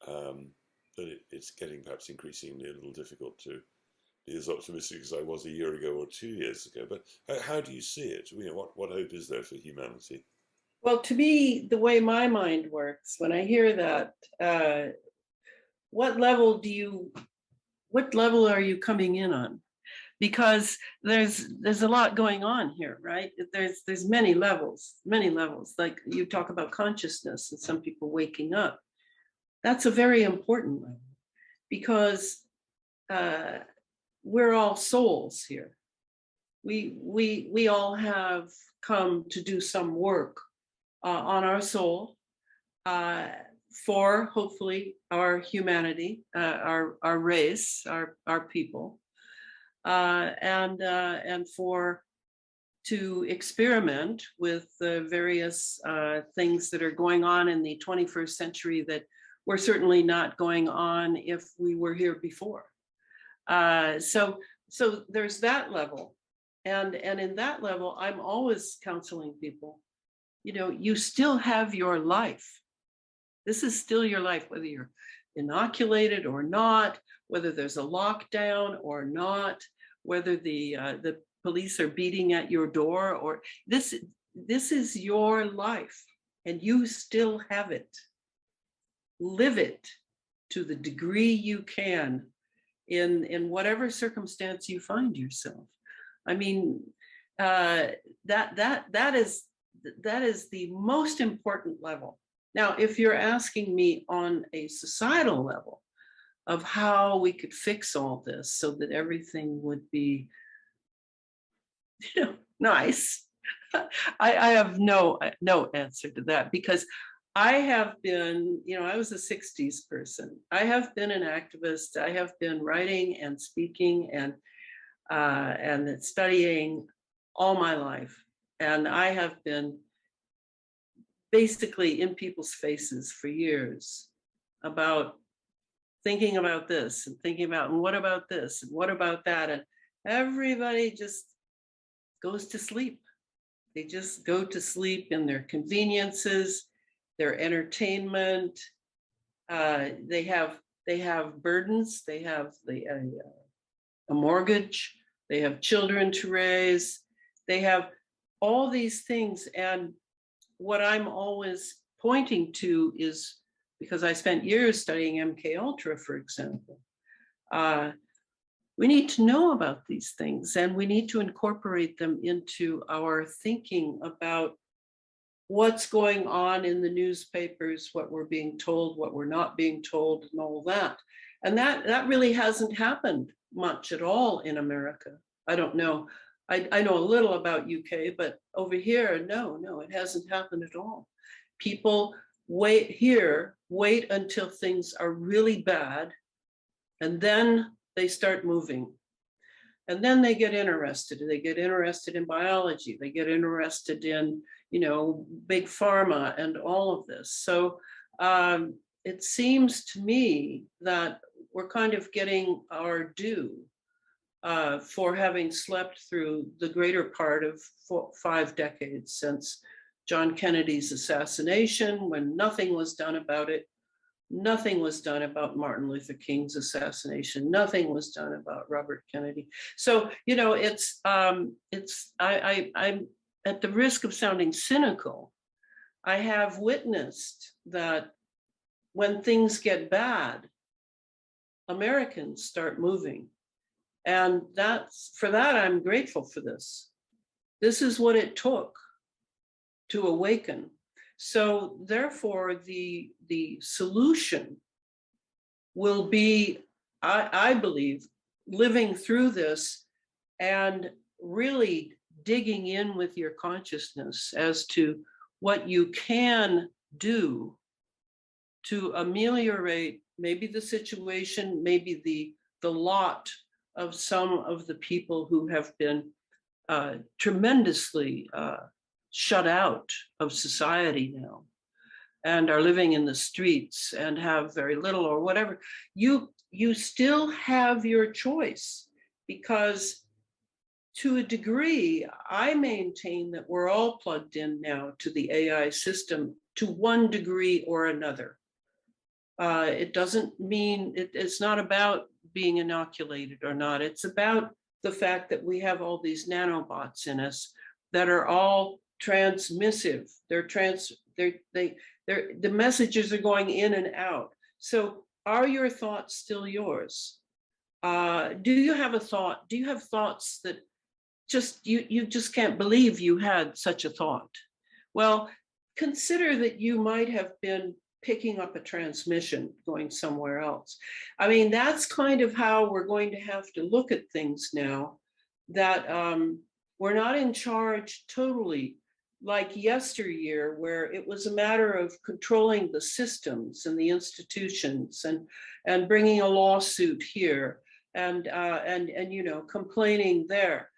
but it's getting perhaps increasingly a little difficult to be as optimistic as I was a year ago or 2 years ago. But how do you see it? What hope is there for humanity? Well, to me, the way my mind works, when I hear that, what level are you coming in on? Because there's a lot going on here, right? There's many levels. Like you talk about consciousness and some people waking up. That's a very important level because we're all souls here. We all have come to do some work on our soul for hopefully our humanity, our race, our people, and for to experiment with the various things that are going on in the 21st century that were certainly not going on if we were here before. So there's that level, and in that level, I'm always counseling people. You still have your life. This is still your life, whether you're inoculated or not, whether there's a lockdown or not, whether the police are beating at your door, or this is your life, and you still have it. Live it to the degree you can in whatever circumstance you find yourself. I mean, that is the most important level. Now, if you're asking me on a societal level of how we could fix all this so that everything would be, nice, I have no answer to that, because I have been, I was a 60s person. I have been an activist. I have been writing and speaking and studying all my life. And I have been basically in people's faces for years about thinking about this and thinking about, and what about this and what about that? And everybody just goes to sleep. They just go to sleep in their conveniences, their entertainment. They have burdens. They have a mortgage. They have children to raise. They have all these things. And what I'm always pointing to is, because I spent years studying MK Ultra, for example, we need to know about these things, and we need to incorporate them into our thinking about what's going on in the newspapers, what we're being told, what we're not being told, and all that. And that really hasn't happened much at all in America. I don't know. I know a little about UK, but over here, no, it hasn't happened at all. People wait until things are really bad, and then they start moving. And then they get interested. They get interested in biology. They get interested in, big pharma and all of this. So it seems to me that we're kind of getting our due for having slept through the greater part of 5 decades since John Kennedy's assassination, when nothing was done about it. Nothing was done about Martin Luther King's assassination. Nothing was done about Robert Kennedy. So, I'm at the risk of sounding cynical. I have witnessed that when things get bad, Americans start moving. And for that, I'm grateful for this. This is what it took to awaken. So therefore, the solution will be, I believe, living through this and really digging in with your consciousness as to what you can do to ameliorate maybe the situation, maybe the lot of some of the people who have been tremendously shut out of society now and are living in the streets and have very little or whatever. You still have your choice, because to a degree, I maintain that we're all plugged in now to the AI system to one degree or another. It doesn't mean, it's not about being inoculated or not. It's about the fact that we have all these nanobots in us that are all transmissive. The messages are going in and out. So are your thoughts still yours? Do you have a thought? Do you have thoughts that you just can't believe you had such a thought? Well, consider that you might have been picking up a transmission going somewhere else. I mean, that's kind of how we're going to have to look at things now, that we're not in charge totally like yesteryear, where it was a matter of controlling the systems and the institutions and bringing a lawsuit here and complaining there.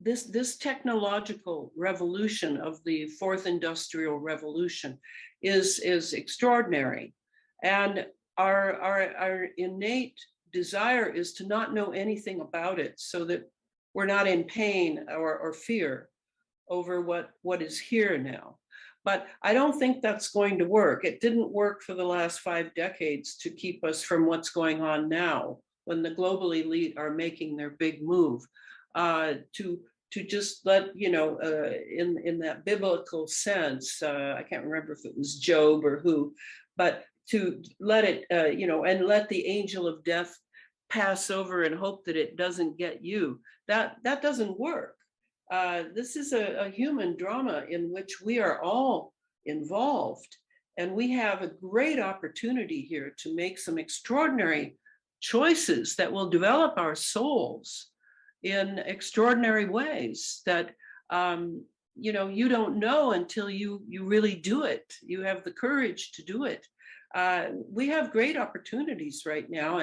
This technological revolution of the fourth industrial revolution is extraordinary, and our innate desire is to not know anything about it, so that we're not in pain or fear over what is here now. But I don't think that's going to work. It didn't work for the last 5 decades to keep us from what's going on now, when the global elite are making their big move, to just let, in that biblical sense, I can't remember if it was Job or who, but to let it, and let the angel of death pass over and hope that it doesn't get you. That doesn't work. This is a human drama in which we are all involved, and we have a great opportunity here to make some extraordinary choices that will develop our souls in extraordinary ways that you don't know until you really do it. You have the courage to do it. We have great opportunities right now,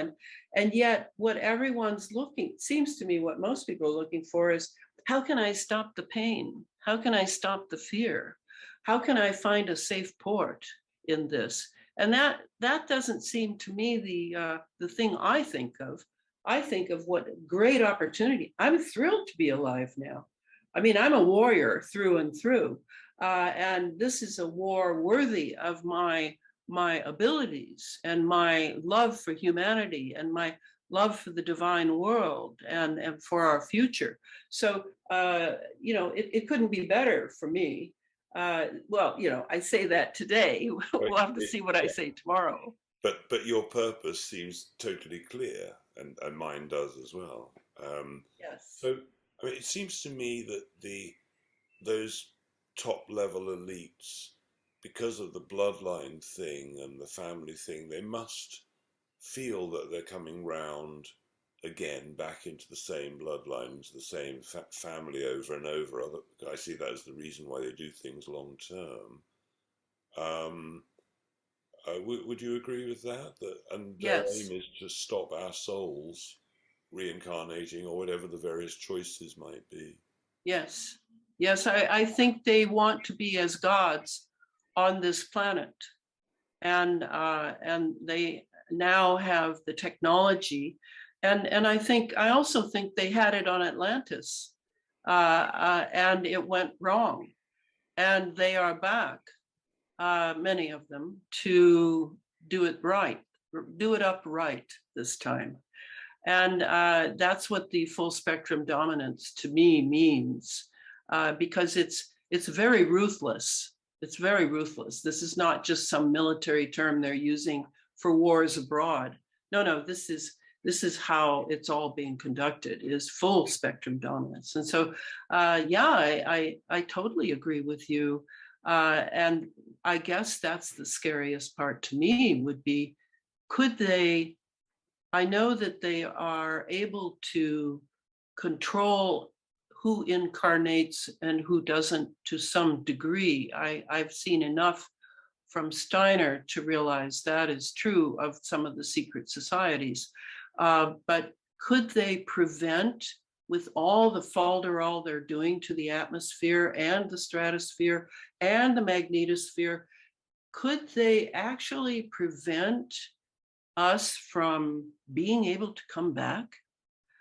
and yet what everyone's seems to me what most people are looking for is, how can I stop the pain? How can I stop the fear? How can I find a safe port in this? And that doesn't seem to me the thing I think of. I think of what great opportunity. I'm thrilled to be alive now. I mean, I'm a warrior through and through. And this is a war worthy of my abilities and my love for humanity and my love for the divine world and for our future. So, it couldn't be better for me. I say that today. We'll have to see what I say tomorrow. But your purpose seems totally clear, and mine does as well. Yes. So, I mean, it seems to me that those top level elites, because of the bloodline thing and the family thing, they must feel that they're coming round again back into the same bloodlines, the same family over and over. I see that as the reason why they do things long term. Um, would you agree with that? And their Yes, aim is to stop our souls reincarnating or whatever the various choices might be. yes, yes. I think they want to be as gods on this planet, and they now have the technology, and I also think they had it on Atlantis, and it went wrong, and they are back, many of them, to do it right, do it upright this time. And that's what the full spectrum dominance to me means, because it's very ruthless. It's very ruthless. This is not just some military term they're using for wars abroad. No, no, this is how it's all being conducted, is full spectrum dominance. And so, yeah, I totally agree with you. And I guess that's the scariest part to me would be, could they, I know that they are able to control who incarnates and who doesn't to some degree. I've seen enough from Steiner to realize that is true of some of the secret societies. But could they prevent, with all the falderall they're doing to the atmosphere and the stratosphere and the magnetosphere, could they actually prevent us from being able to come back?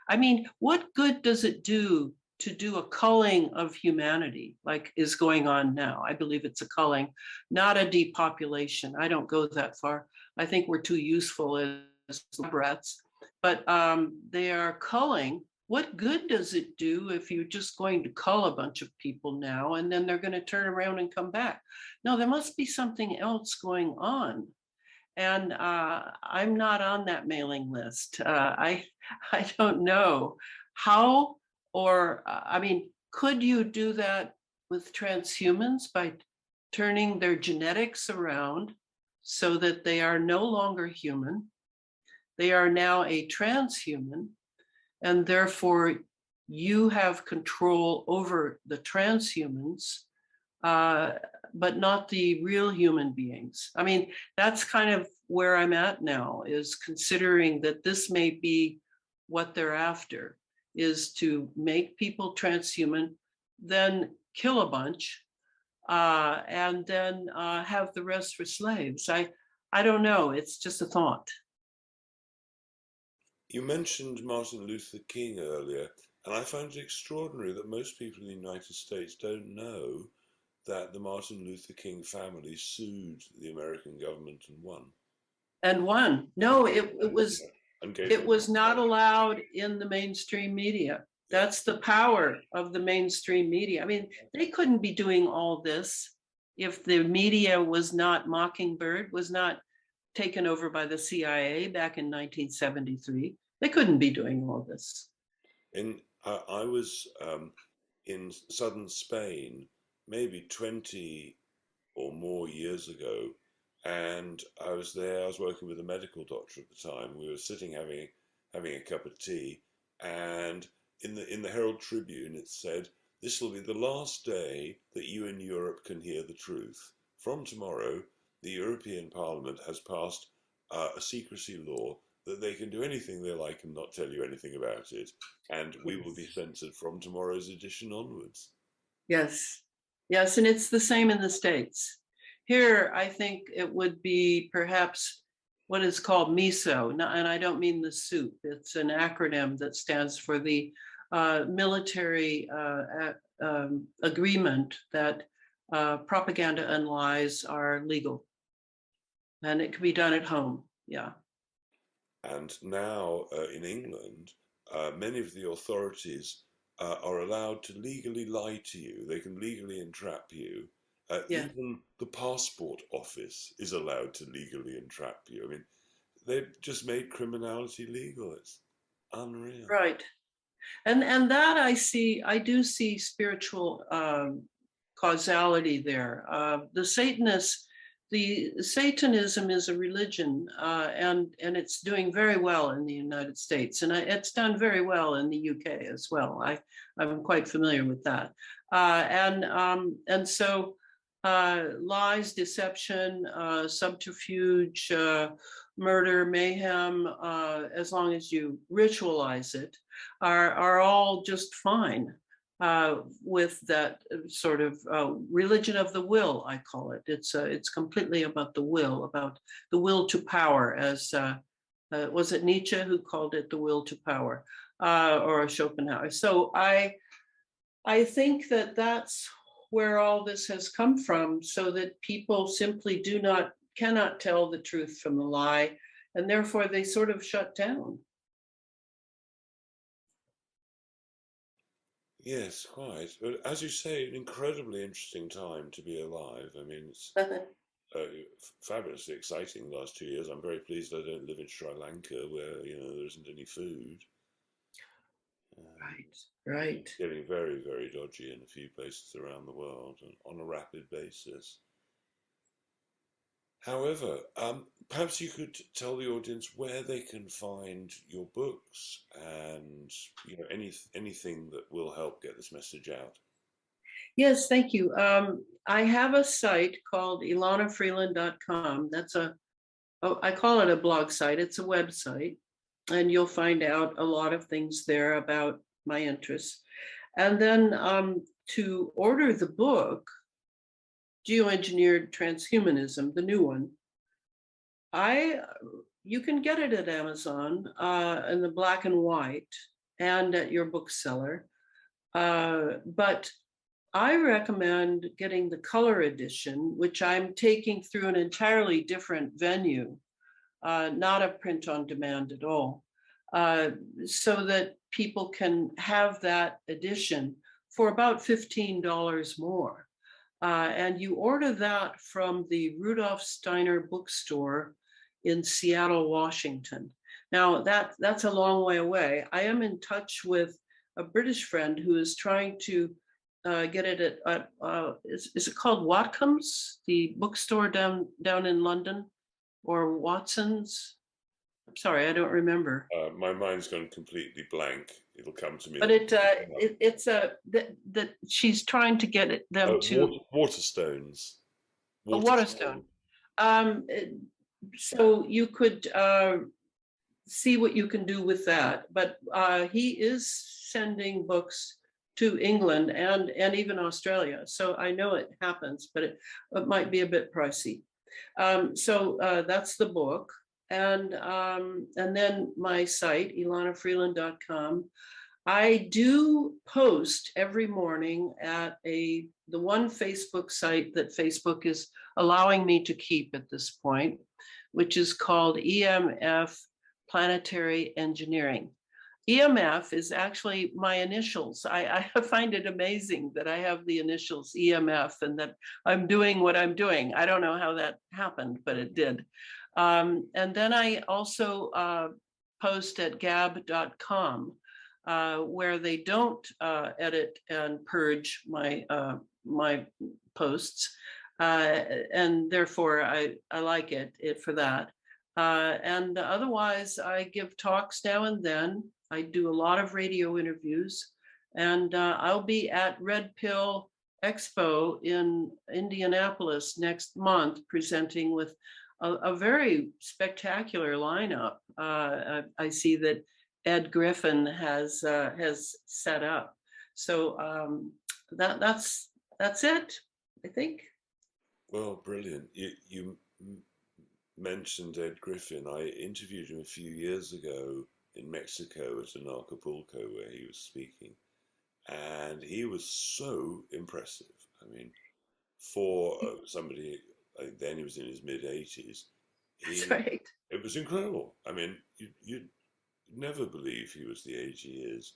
I mean, what good does it do to do a culling of humanity like is going on now? I believe it's a culling, not a depopulation. I don't go that far. I think we're too useful as brats, but they are culling. What good does it do if you're just going to cull a bunch of people now and then they're going to turn around and come back? No, there must be something else going on, and I'm not on that mailing list. I don't know how, or I mean, could you do that with transhumans by turning their genetics around so that they are no longer human? They are now a transhuman, and therefore you have control over the transhumans, uh, but not the real human beings. I mean, that's kind of where I'm at now, is considering that this may be what they're after, is to make people transhuman, then kill a bunch, and then have the rest for slaves. I don't know. It's just a thought. You mentioned Martin Luther King earlier, and I find it extraordinary that most people in the United States don't know that the Martin Luther King family sued the American government and won. And one, no, it And, was yeah, and gave it them was not compensation. allowed in the mainstream media. Yeah. That's the power of the mainstream media. I mean, they couldn't be doing all this if the media was not, Mockingbird was not taken over by the CIA back in 1973. They couldn't be doing all this. I was in southern Spain maybe 20 or more years ago, and I was there. I was working with a medical doctor at the time. We were sitting having a cup of tea, and in the Herald Tribune it said, "This will be the last day that you in Europe can hear the truth. From tomorrow, the European Parliament has passed a secrecy law that they can do anything they like and not tell you anything about it, and we will be censored from tomorrow's edition onwards." Yes, yes, and it's the same in the States. Here, I think it would be perhaps what is called MISO, and I don't mean the soup. It's an acronym that stands for the military agreement that propaganda and lies are legal, and it can be done at home. Yeah. And now in England, many of the authorities are allowed to legally lie to you. They can legally entrap you. Yeah. Even the passport office is allowed to legally entrap you. I mean, they've just made criminality legal. It's unreal. Right. And that I do see spiritual causality there. The Satanists the Satanism is a religion, and it's doing very well in the United States, and it's done very well in the UK as well. I'm quite familiar with that, and so lies, deception, subterfuge, murder, mayhem, as long as you ritualize it, are all just fine with that sort of religion of the will, I call it. It's completely about the will to power, as was it Nietzsche who called it the will to power, or Schopenhauer. So I think that that's where all this has come from, so that people simply cannot tell the truth from the lie, and therefore they sort of shut down. Yes, quite. But as you say, an incredibly interesting time to be alive. I mean, it's uh, fabulously exciting the last 2 years. I'm very pleased I don't live in Sri Lanka, where there isn't any food. Um, Right, right. Getting very, very dodgy in a few places around the world and on a rapid basis. However, perhaps you could tell the audience where they can find your books and anything that will help get this message out. Yes, thank you. I have a site called elanafreeland.com. I call it a blog site. It's a website, and you'll find out a lot of things there about my interests. And then to order the book, Geoengineered Transhumanism, the new one, you can get it at Amazon in the black and white and at your bookseller. But I recommend getting the color edition, which I'm taking through an entirely different venue, not a print on demand at all, so that people can have that edition for about $15 more. And you order that from the Rudolf Steiner bookstore in Seattle, Washington. Now, that's a long way away. I am in touch with a British friend who is trying to get it at is it called Watcomb's, the bookstore down in London, or Watson's? I'm sorry, I don't remember. My mind's gone completely blank. It'll come to me. But it's a that she's trying to get them to Waterstones. a Waterstone. So you could see what you can do with that. But he is sending books to England and even Australia. So I know it happens, but it might be a bit pricey. So that's the book. And then my site, elanafreeland.com. I do post every morning at the one Facebook site that Facebook is allowing me to keep at this point, which is called EMF Planetary Engineering. EMF is actually my initials. I find it amazing that I have the initials EMF and that I'm doing what I'm doing. I don't know how that happened, but it did. And then I also post at gab.com, where they don't edit and purge my posts, and therefore I like it for that. And otherwise, I give talks now and then. I do a lot of radio interviews, and I'll be at Red Pill Expo in Indianapolis next month, presenting with a very spectacular lineup. I see that Ed Griffin has set up. So that's it, I think. Well, brilliant. You mentioned Ed Griffin. I interviewed him a few years ago in Mexico at an Acapulco where he was speaking, and he was so impressive. I mean, for somebody, then he was in his mid-80s. That's right. It was incredible. I mean, you'd never believe he was the age he is.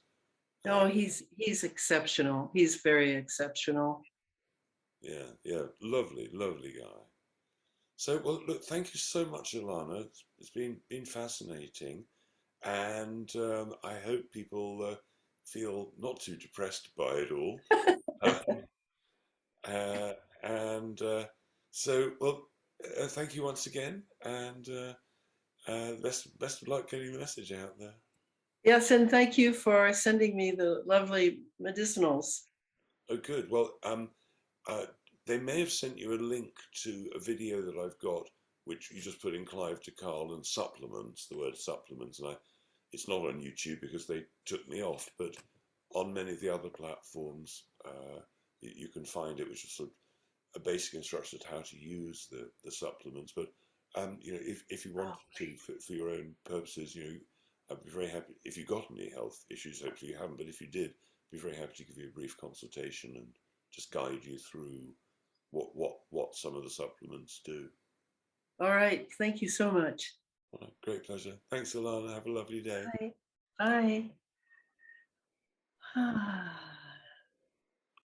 No, he's exceptional. He's very exceptional. Yeah, lovely, lovely guy. So, well, look, thank you so much, Elana. It's been fascinating, and I hope people feel not too depressed by it all. Um, and so, well, thank you once again, and best of luck getting the message out there. Yes, and thank you for sending me the lovely medicinals. Oh, good. Well, uh, they may have sent you a link to a video that I've got, which you just put in Clive to Carle and supplements, the word supplements, and it's not on YouTube because they took me off, but on many of the other platforms, you can find it, which is sort of a basic instruction as to how to use the supplements. But if you want to for your own purposes, I'd be very happy if you got any health issues. Hopefully you haven't, but if you did, I'd be very happy to give you a brief consultation and just guide you through what some of the supplements do. All right. Thank you so much. All right, great pleasure. Thanks, Alana. Have a lovely day. Bye. Bye.